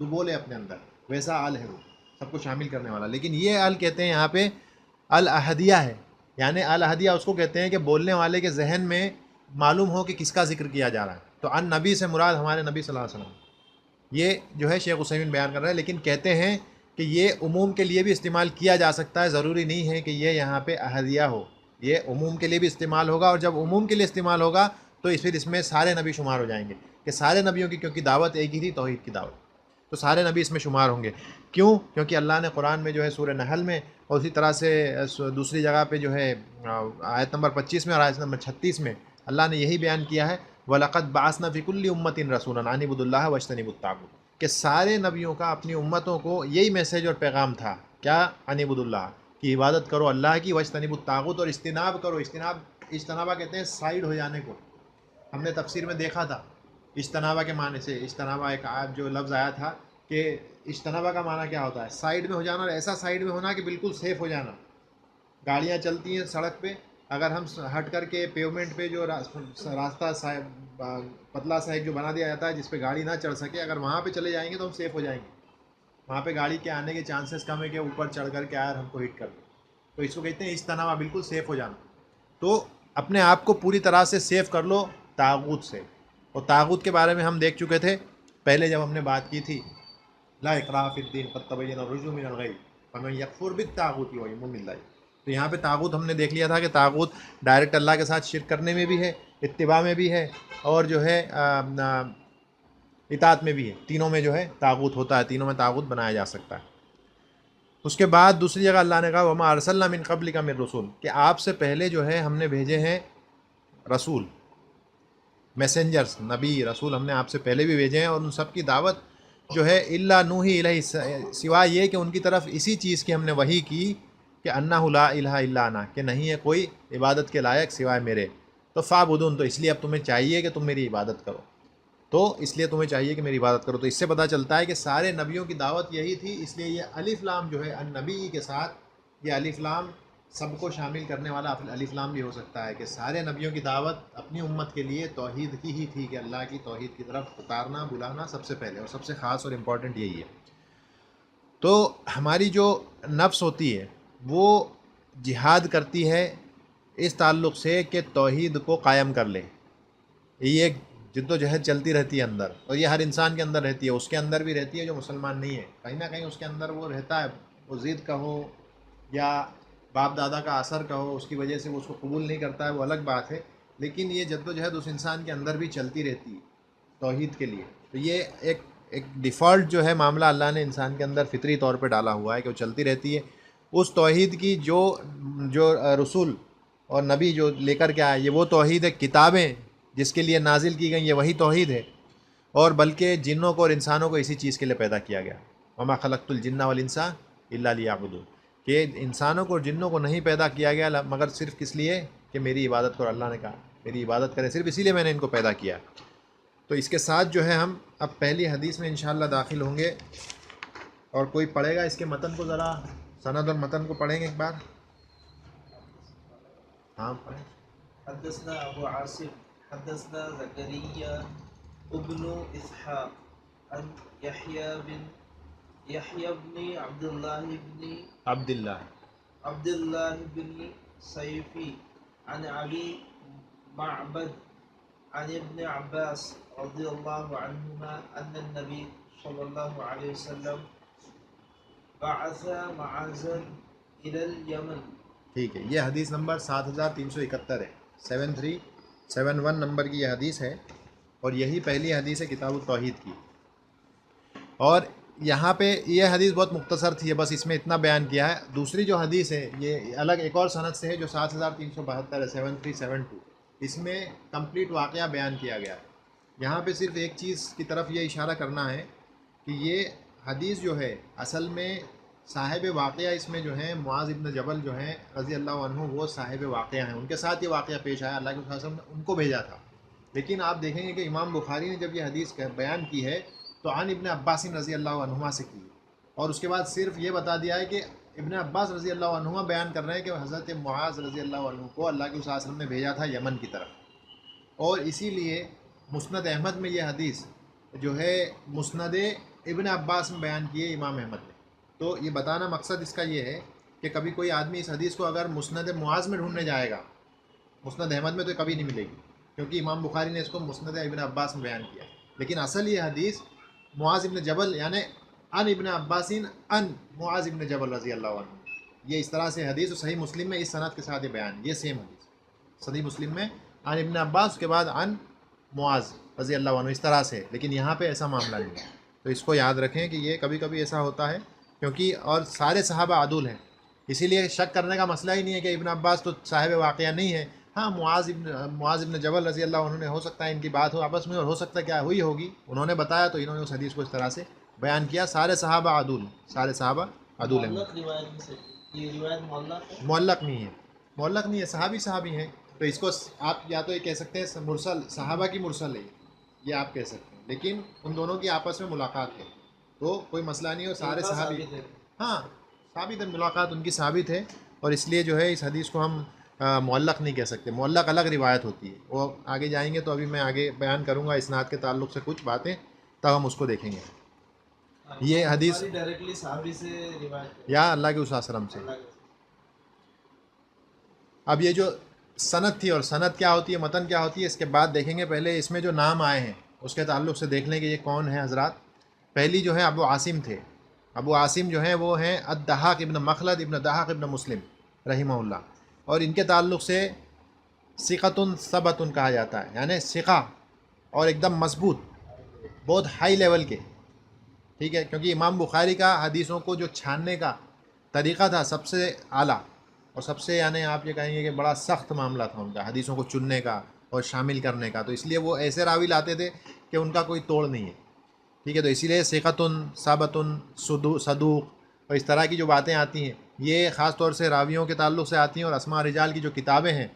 ڈبو لے اپنے اندر، ویسا ال ہے وہ، سب کو شامل کرنے والا۔ لیکن یہ ال کہتے ہیں یہاں پہ الاحدیہ ہے، یعنی الاحدیہ اس کو کہتے ہیں کہ بولنے والے کے ذہن میں معلوم ہو کہ کس کا ذکر کیا جا رہا ہے، تو ان نبی سے مراد ہمارے نبی صلی اللہ علیہ وسلم، یہ جو ہے شیخ عثیمین بیان کر رہے ہیں۔ لیکن کہتے ہیں کہ یہ عموم کے لیے بھی استعمال کیا جا سکتا ہے، ضروری نہیں ہے کہ یہ یہاں پہ احدیہ ہو، یہ عموم کے لیے بھی استعمال ہوگا، اور جب عموم کے لیے استعمال ہوگا تو پھر اس میں سارے نبی شمار ہو جائیں گے، کہ سارے نبیوں کی کیونکہ دعوت ایک ہی تھی، توحید کی دعوت، تو سارے نبی اس میں شمار ہوں گے۔ کیوں؟ کیونکہ اللہ نے قرآن میں جو ہے سورہ نحل میں اور اسی طرح سے دوسری جگہ پہ جو ہے آیت نمبر 25 میں اور آیت نمبر 36 میں اللہ نے یہی بیان کیا ہے، وَلَقَدْ بَعَثْنَا فِي كُلِّ أُمَّةٍ رَسُولًا أَنِ اعْبُدُوا اللَّهَ وَاجْتَنِبُوا الطَّاغُوتَ، کہ سارے نبیوں کا اپنی امتوں کو یہی میسیج اور پیغام تھا، کیا؟ أَنِ اعْبُدُوا اللَّهَ، کی عبادت کرو اللہ کی، وَاجْتَنِبُوا الطَّاغُوتَ، اور اجتناب کرو، اجتنابہ کہتے ہیں سائڈ ہو جانے کو، ہم نے تفسیر میں دیکھا تھا اجتنابہ کے معنی سے، اجتنابہ ایک جو لفظ آیا تھا کہ اجتنابہ کا معنی کیا ہوتا ہے؟ سائڈ میں ہو جانا، اور ایسا سائڈ میں ہونا کہ بالکل سیف ہو جانا، گاڑیاں چلتی ہیں سڑک پہ، اگر ہم ہٹ کر کے پیومنٹ پہ جو راستہ پتلا سا ایک جو بنا دیا جاتا ہے جس پہ گاڑی نہ چڑھ سکے، اگر وہاں پہ چلے جائیں گے تو ہم سیف ہو جائیں گے، وہاں پہ گاڑی کے آنے کے چانسز کم ہے کہ اوپر چڑھ کر کے آئے ہم کو ہٹ کر دے، تو اس کو کہتے ہیں اجتنابہ، بالکل سیف ہو جانا۔ تو اپنے آپ کو پوری طرح سے سیف کر لو طاغوت سے، اور طاغوت کے بارے میں ہم دیکھ چکے تھے پہلے جب ہم نے بات کی تھی، لا اکراہ فی الدین قد تبین الرشد من الغی فمن یکفر بالطاغوت ویؤمن باللہ، تو یہاں پہ طاغوت ہم نے دیکھ لیا تھا کہ طاغوت ڈائریکٹ اللہ کے ساتھ شرک کرنے میں بھی ہے، اتباع میں بھی ہے، اور جو ہے اطاعت میں بھی ہے، تینوں میں جو ہے طاغوت ہوتا ہے، تینوں میں طاغوت بنایا جا سکتا ہے۔ اس کے بعد دوسری جگہ اللہ نے کہا وما ارسلنا من قبلک من رسول، کہ آپ سے پہلے جو ہے ہم نے بھیجے ہیں رسول، میسنجرز، نبی رسول ہم نے آپ سے پہلے بھی بھیجے ہیں، اور ان سب کی دعوت جو ہے الا نوحی الیہ، سوائے یہ کہ ان کی طرف اسی چیز کی ہم نے وحی کی کہ انہ لا الہ الا انا، کہ نہیں ہے کوئی عبادت کے لائق سوائے میرے، تو فاعبدون، تو اس لیے اب تمہیں چاہیے کہ تم میری عبادت کرو، تو اس لیے تمہیں چاہیے کہ میری عبادت کرو۔ تو اس سے پتہ چلتا ہے کہ سارے نبیوں کی دعوت یہی تھی، اس لیے یہ الف لام جو ہے النبی کے ساتھ، یہ الف لام سب کو شامل کرنے والا الف لام بھی ہو سکتا ہے، کہ سارے نبیوں کی دعوت اپنی امت کے لیے توحید کی ہی تھی، کہ اللہ کی توحید کی طرف پکارنا، بلانا سب سے پہلے اور سب سے خاص اور امپورٹنٹ یہی ہے۔ تو ہماری جو نفس ہوتی ہے وہ جہاد کرتی ہے اس تعلق سے کہ توحید کو قائم کر لے، یہ ایک جد و جہد چلتی رہتی ہے اندر، اور یہ ہر انسان کے اندر رہتی ہے، اس کے اندر بھی رہتی ہے جو مسلمان نہیں ہے، کہیں نہ کہیں اس کے اندر وہ رہتا ہے، وہ ضد کا ہو یا باپ دادا کا اثر کا ہو، اس کی وجہ سے وہ اس کو قبول نہیں کرتا ہے، وہ الگ بات ہے، لیکن یہ جد و جہد اس انسان کے اندر بھی چلتی رہتی ہے توحید کے لیے۔ تو یہ ایک ایک ڈیفالٹ جو ہے معاملہ اللہ نے انسان کے اندر فطری طور پہ ڈالا ہوا ہے کہ وہ چلتی رہتی ہے، اس توحید کی جو رسول اور نبی جو لے کر کے آئے، یہ وہ توحید ہے، کتابیں جس کے لیے نازل کی گئیں یہ وہی توحید ہے، اور بلکہ جنوں کو اور انسانوں کو اسی چیز کے لیے پیدا کیا گیا، وما خلقت الجن والانس الا لیعبدون، کہ انسانوں کو اور جنوں کو نہیں پیدا کیا گیا مگر صرف کس لیے کہ میری عبادت کرو۔ اللہ نے کہا میری عبادت کرے، صرف اسی لیے میں نے ان کو پیدا کیا۔ تو اس کے ساتھ جو ہے ہم اب پہلی حدیث میں انشاءاللہ داخل ہوں گے، اور کوئی پڑھے گا اس کے متن کو، ذرا سند اور متن کو پڑھیں گے ایک بار؟ ہاں پڑھیں۔ حدثنا ابو عاصم حدثنا زكريا ابن اسحاق عن يحيى بن عبد الله بن سيفي عن ابي معبد عن ابن عباس رضي الله عنهما ان النبي صلى الله عليه وسلم بعث معاذا الى اليمن۔ ٹھیک ہے، یہ حدیث نمبر 7371 ہے، 7371 نمبر کی یہ حدیث ہے، اور یہی پہلی حدیث ہے کتاب التوحید کی۔ اور یہاں پہ یہ حدیث بہت مختصر تھی، بس اس میں اتنا بیان کیا ہے۔ دوسری جو حدیث ہے یہ الگ ایک اور سند سے ہے جو 7372 ہے، 7372، اس میں کمپلیٹ واقعہ بیان کیا گیا ہے۔ یہاں پہ صرف ایک چیز کی طرف یہ اشارہ کرنا ہے کہ یہ حدیث جو ہے اصل میں صاحب واقعہ اس میں جو ہیں معاذ ابن جبل جو ہیں رضی اللہ عنہ، وہ صاحب واقعہ ہیں، ان کے ساتھ یہ واقعہ پیش آیا، اللہ کے رسول صلی اللہ علیہ وسلم نے ان کو بھیجا تھا۔ لیکن آپ دیکھیں گے کہ امام بخاری نے جب یہ حدیث بیان کی ہے تو عن ابن عباس رضی اللہ عنہما سے کی، اور اس کے بعد صرف یہ بتا دیا ہے کہ ابن عباس رضی اللہ عنہما بیان کر رہے ہیں کہ حضرت معاذ رضی اللہ عنہ کو اللہ کے رسول صلی اللہ علیہ وسلم نے بھیجا تھا یمن کی طرف، اور اسی لیے مسند احمد میں یہ حدیث جو ہے مسند ابن عباس میں بیان کی ہے امام احمد نے۔ تو یہ بتانا مقصد اس کا یہ ہے کہ کبھی کوئی آدمی اس حدیث کو اگر مسند معاذ میں ڈھونڈنے جائے گا، مسند احمد میں تو کبھی نہیں ملے گی، کیونکہ امام بخاری نے اس کو مسند ابن عباس میں بیان کیا، لیکن اصل یہ حدیث معاذ ابن جبل یعنی ان ابن عباسین ان معاذ ابن جبل رضی اللہ عنہ، یہ اس طرح سے حدیث صحیح مسلم میں اس سند کے ساتھ یہ بیان، یہ سیم حدیث صحیح مسلم میں ان ابن عباس، اس کے بعد ان معاذ رضی اللہ عنہ، اس طرح سے، لیکن یہاں پہ ایسا معاملہ نہیں ہے۔ تو اس کو یاد رکھیں کہ یہ کبھی کبھی ایسا ہوتا ہے، کیونکہ اور سارے صحابہ عدول ہیں، اسی لیے شک کرنے کا مسئلہ ہی نہیں ہے کہ ابن عباس تو صاحب واقعہ نہیں ہے۔ ہاں معاذ ابن جبل رضی اللہ عنہ نے ہو سکتا ہے ان کی بات ہو آپس میں، اور ہو سکتا ہے کیا ہوئی ہوگی، انہوں نے بتایا تو انہوں نے اس حدیث کو اس طرح سے بیان کیا۔ سارے صحابہ عدول ہیں، سارے صحابہ عدول ہیں، معلق روایت میں سے یہ روایت معلق ہے، معلق نہیں ہے، معلق نہیں ہے، صحابی ہیں، تو اس کو آپ یا تو یہ کہہ سکتے ہیں مرسل، صحابہ کی مرسل ہے، یہ آپ کہہ سکتے ہیں، لیکن ان دونوں کی آپس میں ملاقات ہے تو کوئی مسئلہ نہیں ہے، سارے صحابی، ہاں ثابت ہے، ملاقات ان کی ثابت ہے، اور اس لیے جو ہے اس حدیث کو ہم معلق نہیں کہہ سکتے، معلق الگ روایت ہوتی ہے، وہ آگے جائیں گے تو ابھی میں آگے بیان کروں گا اسناد کے تعلق سے کچھ باتیں، تب ہم اس کو دیکھیں گے۔ یہ حدیث ڈائریکٹلی صحابی سے روایت یا اللہ کے وسلم سے۔ اب یہ جو سند تھی، اور سند کیا ہوتی ہے، متن کیا ہوتی ہے، اس کے بعد دیکھیں گے۔ پہلے اس میں جو نام آئے ہیں اس کے تعلق سے دیکھ لیں کہ یہ کون ہیں حضرات۔ پہلی جو ہے ابو عاصم تھے، ابو عاصم جو ہیں وہ ہیں الضحاک ابن مخلد ابن ضحاک ابن مسلم رحمہ اللہ، اور ان کے تعلق سے ثقۃ ثبت کہا جاتا ہے، یعنی ثقہ اور ایک دم مضبوط، بہت ہائی لیول کے، ٹھیک ہے، کیونکہ امام بخاری کا حدیثوں کو جو چھاننے کا طریقہ تھا سب سے اعلیٰ، اور سب سے یعنی آپ یہ کہیں گے کہ بڑا سخت معاملہ تھا ان کا حدیثوں کو چننے کا اور شامل کرنے کا، تو اس لیے وہ ایسے راوی لاتے تھے کہ ان کا کوئی توڑ نہیں ہے، ٹھیک ہے۔ تو اسی لیے ثقۃ ثابت صدوق اور اس طرح کی جو باتیں آتی ہیں یہ خاص طور سے راویوں کے تعلق سے آتی ہیں، اور اسماء رجال کی جو کتابیں ہیں،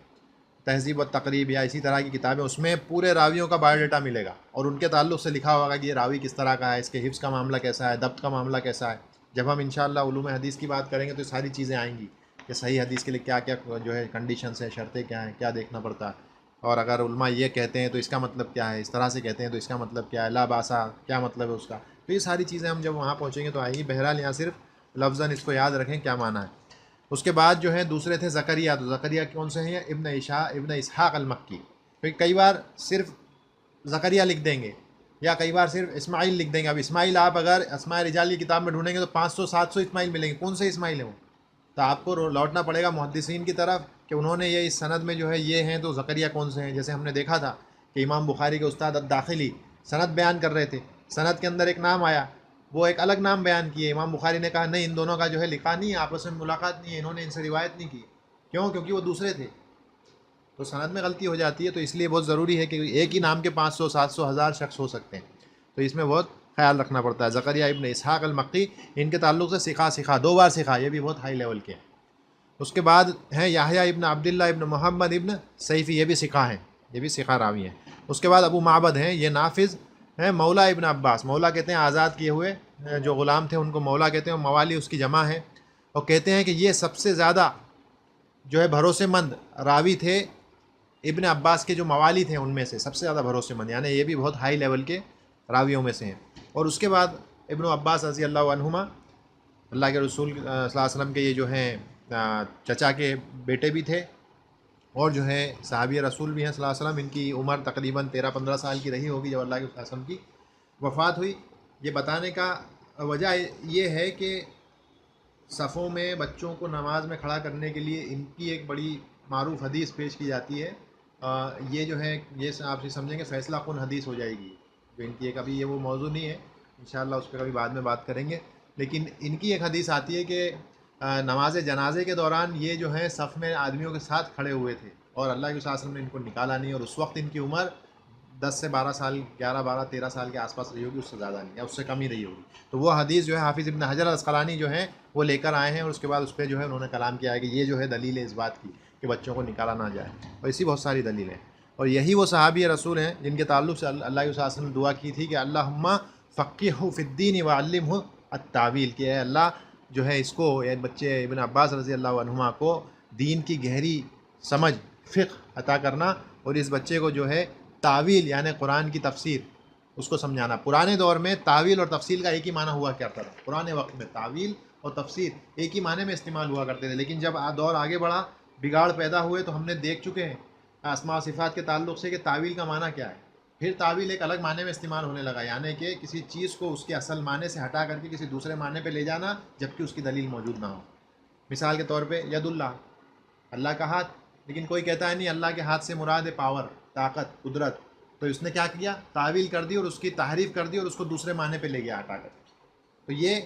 تہذیب و تقریب یا اسی طرح کی کتابیں، اس میں پورے راویوں کا بایو ڈیٹا ملے گا، اور ان کے تعلق سے لکھا ہوگا کہ یہ راوی کس طرح کا ہے، اس کے حفظ کا معاملہ کیسا ہے، ضبط کا معاملہ کیسا ہے۔ جب ہم انشاءاللہ علوم حدیث کی بات کریں گے تو یہ ساری چیزیں آئیں گی کہ صحیح حدیث کے لیے کیا کیا جو ہے کنڈیشنز ہیں، شرطیں کیا ہیں، کیا دیکھنا پڑتا ہے، اور اگر علماء یہ کہتے ہیں تو اس کا مطلب کیا ہے، اس طرح سے کہتے ہیں تو اس کا مطلب کیا ہے، لا باسا کیا مطلب ہے اس کا، تو یہ ساری چیزیں ہم جب وہاں پہنچیں گے تو آئیں گی۔ بہرحال یہاں صرف لفظاً اس کو یاد رکھیں کیا معنی ہے۔ اس کے بعد جو ہے دوسرے تھے زکریہ، تو زکریہ کون سے ہیں؟ ابن اسحاق المکی، کیونکہ کئی بار صرف زکریہ لکھ دیں گے یا کئی بار صرف اسماعیل لکھ دیں گے۔ اب اسماعیل آپ اگر اسماء رجال کی کتاب میں ڈھونڈیں گے تو 500 700 اسماعیل ملیں گے، کون سے اسماعیل ہیں وہ؟ تو آپ کو لوٹنا پڑے گا محدثین کی طرف کہ انہوں نے یہ اس سند میں جو ہے یہ ہیں، تو زکریہ کون سے ہیں؟ جیسے ہم نے دیکھا تھا کہ امام بخاری کے استاد الداخلی سند بیان کر رہے تھے سند کے اندر ایک نام آیا، وہ ایک الگ نام بیان کیے، امام بخاری نے کہا نہیں ان دونوں کا جو ہے لقاء نہیں ہے، آپس میں ملاقات نہیں ہے، انہوں نے ان سے روایت نہیں کی، کیوں؟ کیونکہ وہ دوسرے تھے، تو سند میں غلطی ہو جاتی ہے، تو اس لیے بہت ضروری ہے کہ ایک ہی نام کے 500 700 1000 شخص ہو سکتے ہیں، تو اس میں بہت خیال رکھنا پڑتا ہے۔ زکریا ابن اسحاق المکی، ان کے تعلق سے سکھا 2 بار سکھا، یہ بھی بہت ہائی لیول کے ہیں۔ اس کے بعد ہیں یحییٰ ابن عبداللہ ابن محمد ابن سیفی، یہ بھی سکھا ہیں، یہ بھی سکھا راوی ہیں۔ اس کے بعد ابو معبد ہیں، یہ نافذ ہیں، مولا ابن عباس، مولا کہتے ہیں آزاد کیے ہوئے جو غلام تھے ان کو مولا کہتے ہیں، اور موالی اس کی جمع ہے، اور کہتے ہیں کہ یہ سب سے زیادہ جو ہے بھروسے مند راوی تھے، ابن عباس کے جو موالی تھے ان میں سے سب سے زیادہ بھروسے مند، یعنی یہ بھی بہت ہائی لیول کے راویوں میں سے ہیں۔ اور اس کے بعد ابن عباس رضی اللہ عنہما، اللہ کے رسول صلی اللہ علیہ وسلم کے یہ جو ہیں چچا کے بیٹے بھی تھے، اور جو ہے صحابی رسول بھی ہیں صلی اللہ علیہ وسلم، ان کی عمر تقریباً 13-15 سال کی رہی ہوگی جب اللہ کے وسلم کی وفات ہوئی۔ یہ بتانے کا وجہ یہ ہے کہ صفوں میں بچوں کو نماز میں کھڑا کرنے کے لیے ان کی ایک بڑی معروف حدیث پیش کی جاتی ہے، یہ جو ہے یہ آپ سمجھیں گے فیصلہ کن حدیث ہو جائے گی، جو ان کی ایک، ابھی یہ وہ موضوع نہیں ہے، انشاءاللہ اس پہ کبھی بعد میں بات کریں گے، لیکن ان کی ایک حدیث آتی ہے کہ نماز جنازے کے دوران یہ جو ہیں صف میں آدمیوں کے ساتھ کھڑے ہوئے تھے، اور اللہ کے وسلم نے ان کو نکالا نہیں، اور اس وقت ان کی عمر 10 سے 12 سال، 11 12 13 سال کے آس پاس رہی ہوگی، اس سے زیادہ نہیں، یا اس سے کم ہی رہی ہوگی۔ تو وہ حدیث جو ہے حافظ ابن حجر العسقلانی جو ہیں وہ لے کر آئے ہیں، اور اس کے بعد اس پہ جو ہے انہوں نے کلام کیا ہے کہ یہ جو ہے دلیل ہے اس بات کی کہ بچوں کو نکالا نہ جائے، اور اسی بہت ساری دلیل ہیں۔ اور یہی وہ صحابی رسول ہیں جن کے تعلق سے اللہ کے وسلم نے دعا کی تھی کہ اللہم فقہہ فی الدین وعلمہ التاویل، کہ اے اللہ جو ہے اس کو، یہ بچے ابن عباس رضی اللہ عنہما کو دین کی گہری سمجھ، فقہ عطا کرنا، اور اس بچے کو جو ہے تعویل یعنی قرآن کی تفسیر اس کو سمجھانا۔ پرانے دور میں تعویل اور تفسیر کا ایک ہی معنی ہوا کرتا تھا، پرانے وقت میں تعویل اور تفسیر ایک ہی معنی میں استعمال ہوا کرتے تھے، لیکن جب دور آگے بڑھا، بگاڑ پیدا ہوئے، تو ہم نے دیکھ چکے ہیں اسماء و صفات کے تعلق سے کہ تعویل کا معنی کیا ہے، پھر تعویل ایک الگ معنی میں استعمال ہونے لگا، یعنی کہ کسی چیز کو اس کے اصل معنی سے ہٹا کر کے کسی دوسرے معنی پہ لے جانا جبکہ اس کی دلیل موجود نہ ہو۔ مثال کے طور پہ ید اللہ، اللہ کا ہاتھ، لیکن کوئی کہتا ہے نہیں اللہ کے ہاتھ سے مراد ہے پاور، طاقت، قدرت، تو اس نے کیا کیا؟ تعویل کر دی اور اس کی تحریف کر دی اور اس کو دوسرے معنی پہ لے گیا ہٹا کر، تو یہ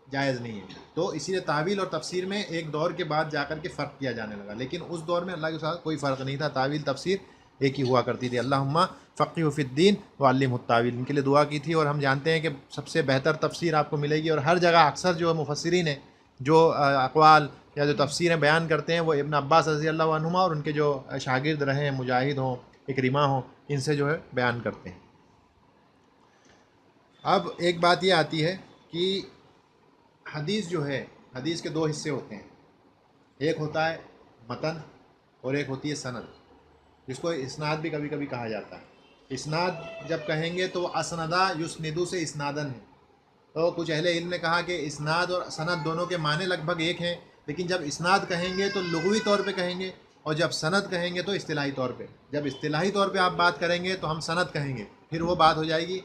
جائز نہیں ہے۔ تو اسی لیے تعویل اور تفسیر میں ایک دور کے بعد جا کر کے فرق کیا جانے لگا، لیکن اس دور میں اللہ کے ساتھ کوئی فرق نہیں تھا، تعویل تفسیر ایک ہی ہوا کرتی تھی۔ اللہم فقہہ فی الدین وعلمہ التاویل، ان کے لیے دعا کی تھی، اور ہم جانتے ہیں کہ سب سے بہتر تفسیر آپ کو ملے گی، اور ہر جگہ اکثر جو مفسرین ہیں جو اقوال یا جو تفسیریں بیان کرتے ہیں وہ ابن عباس رضی اللہ عنہما اور ان کے جو شاگرد رہے ہیں، مجاہد ہوں، اکرمہ ہوں، ان سے جو ہے بیان کرتے ہیں۔ اب ایک بات یہ آتی ہے کہ حدیث جو ہے، حدیث کے 2 حصے ہوتے ہیں، ایک ہوتا ہے متن اور ایک ہوتی ہے سند، جس کو اسناد بھی کبھی کبھی کہا جاتا ہے۔ اسناد جب کہیں گے تو اسندا یسندو سے اسنادن ہے، تو کچھ اہل علم نے کہا کہ اسناد اور سند دونوں کے معنی لگ بھگ ایک ہیں، لیکن جب اسناد کہیں گے تو لغوی طور پہ کہیں گے، اور جب سند کہیں گے تو اصطلاحی طور پہ۔ جب اصطلاحی طور پہ آپ بات کریں گے تو ہم سند کہیں گے، پھر وہ بات ہو جائے گی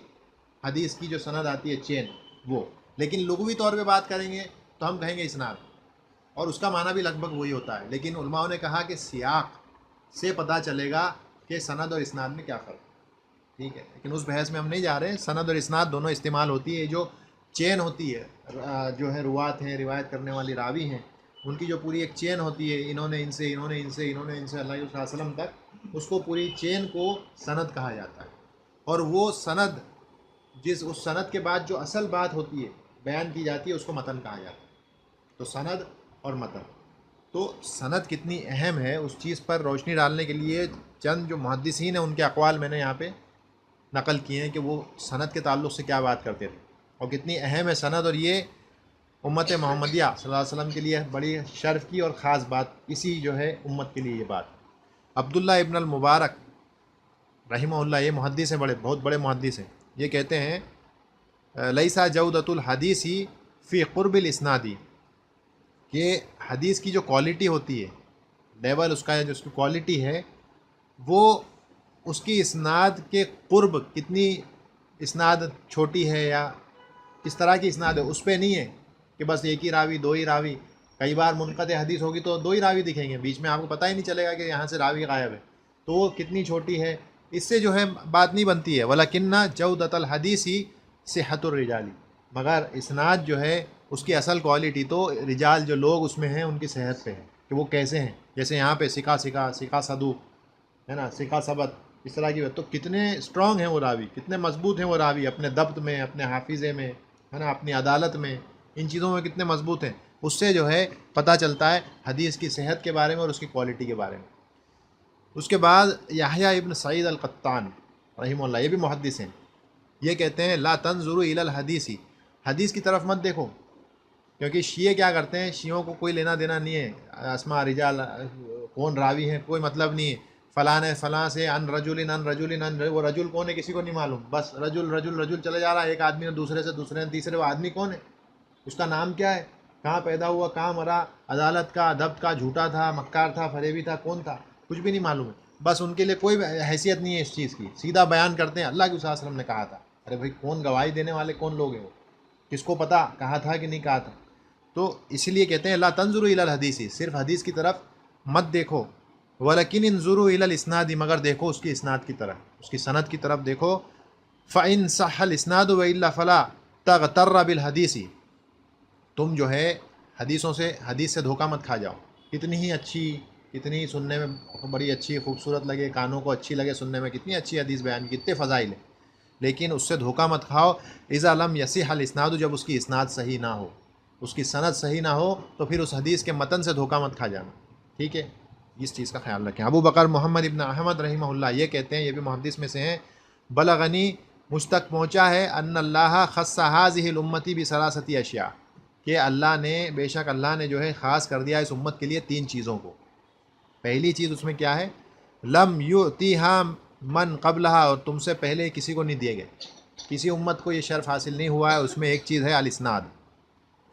حدیث کی جو سند آتی ہے چین وہ، لیکن لغوی طور پہ بات کریں گے تو ہم کہیں گے اسناد، اور اس کا معنی بھی لگ بھگ وہی ہوتا ہے، لیکن علماء نے کہا کہ سیاق سے پتہ چلے گا کہ سند اور اسناد میں کیا فرق ہے، ٹھیک ہے، لیکن اس بحث میں ہم نہیں جا رہے ہیں۔ سند اور اسناد دونوں استعمال ہوتی ہے، جو چین ہوتی ہے، جو ہے روات ہیں، روایت کرنے والی راوی ہیں، ان کی جو پوری ایک چین ہوتی ہے، انہوں نے ان سے، انہوں نے ان سے، انہوں نے ان سے، اللہ علیہ وسلم تک، اس کو پوری چین کو سند کہا جاتا ہے۔ اور وہ سند، اس سند کے بعد جو اصل بات ہوتی ہے بیان کی جاتی ہے، اس کو متن کہا جاتا ہے۔ تو سند اور متن، تو سند کتنی اہم ہے اس چیز پر روشنی ڈالنے کے لیے چند جو محدثین ہیں ان کے اقوال میں نے یہاں پہ نقل کیے ہیں کہ وہ سند کے تعلق سے کیا بات کرتے تھے اور کتنی اہم ہے سند، اور یہ امت محمدیہ صلی اللہ علیہ وسلم کے لیے بڑی شرف کی اور خاص بات، اسی جو ہے امت کے لیے یہ بات۔ عبداللہ ابن المبارک رحمہ اللہ، یہ محدث ہیں، بہت بڑے محدث ہیں، یہ کہتے ہیں لیسا جودۃ الحدیث فی قرب الاسنادی، کہ حدیث کی جو کوالٹی ہوتی ہے، لیول اس کا جو اس کی کوالٹی ہے، وہ اس کی اسناد کے قرب، کتنی اسناد چھوٹی ہے یا کس طرح کی اسناد ہے، اس پہ نہیں ہے کہ بس ایک ہی راوی، 2 ہی راوی، کئی بار منقطع حدیث ہوگی تو 2 ہی راوی دکھیں گے، بیچ میں آپ کو پتہ ہی نہیں چلے گا کہ یہاں سے راوی غائب ہے، تو وہ کتنی چھوٹی ہے، اس سے جو ہے بات نہیں بنتی ہے۔ ولیکن جودۃ الحدیث صحت الرجالی، مگر اسناد جو ہے اس کی اصل کوالٹی تو رجال جو لوگ اس میں ہیں ان کی صحت پہ ہے کہ وہ کیسے ہیں. جیسے یہاں پہ سکا صدوق ہے نا، سکا ثبت، اس طرح کی بات. تو کتنے اسٹرانگ ہیں وہ راوی، کتنے مضبوط ہیں وہ راوی اپنے ضبط میں، اپنے حافظے میں، ہے نا، اپنی عدالت میں، ان چیزوں میں کتنے مضبوط ہیں. اس سے جو ہے پتہ چلتا ہے حدیث کی صحت کے بارے میں اور اس کی کوالٹی کے بارے میں. اس کے بعد یحییٰ ابن سعید القطان رحمہ اللہ، یہ بھی محدث ہیں. یہ کہتے ہیں لا تنظروا الی الحدیث، حدیث کی طرف مت دیکھو، کیونکہ شیعہ کیا کرتے ہیں، شیعوں کو کوئی لینا دینا نہیں ہے اسماء رجال کون راوی ہیں، کوئی مطلب نہیں ہے. فلاں ہے فلاں سے ان رجل وہ رجل کون ہے کسی کو نہیں معلوم، بس رجل چلے جا رہا ہے، ایک آدمی نے دوسرے نے تیسرے، وہ آدمی کون ہے، اس کا نام کیا ہے، کہاں پیدا ہوا، کہاں مرا، عدالت کا، ادب کا، جھوٹا تھا، مکار تھا، فریبی تھا، کون تھا، کچھ بھی نہیں معلوم ہے. بس ان کے لیے کوئی حیثیت نہیں ہے اس چیز کی، سیدھا بیان کرتے ہیں اللہ کے صلی اللہ علیہ وسلم نے کہا تھا. ارے بھائی کون گواہی دینے والے کون لوگ ہیں وہ، کس کو پتہ کہا تھا کہ نہیں کہا تھا. تو اسی لیے کہتے ہیں لا تنظروا الی الحدیث، صرف حدیث کی طرف مت دیکھو. ولکن انظروا الی الاسناد، مگر دیکھو اس کی اسناد کی طرف، اس کی سند کی طرف دیکھو. فإن صح الاسناد وإلا فلا تغتر بالحدیث، تم جو ہے حدیث سے دھوکہ مت کھا جاؤ. کتنی ہی اچھی، کتنی ہی سننے میں بڑی اچھی خوبصورت لگے، کانوں کو اچھی لگے سننے میں، کتنی اچھی حدیث بیان کی، کتنے فضائل ہیں، لیکن اس سے دھوکہ مت کھاؤ. اذا لم یصح الاسناد، جب اس کی اسناد صحیح نہ ہو، اس کی سند صحیح نہ ہو، تو پھر اس حدیث کے متن سے دھوکہ مت کھا جانا. ٹھیک ہے، اس چیز کا خیال رکھیں. ابو بکر محمد ابن احمد رحمہ اللہ یہ کہتے ہیں، یہ بھی محدث میں سے ہیں، بلغنی، مجھ تک پہنچا ہے، ان اللہ خص هذه الامتی بثلاثه اشیاء، کہ اللہ نے، بے شک اللہ نے جو ہے خاص کر دیا اس امت کے لیے 3 چیزوں کو. پہلی چیز اس میں کیا ہے، لم یؤتیها من قبلها، اور تم سے پہلے کسی کو نہیں دیے گئے، کسی امت کو یہ شرف حاصل نہیں ہوا ہے. اس میں ایک چیز ہے الاسناد،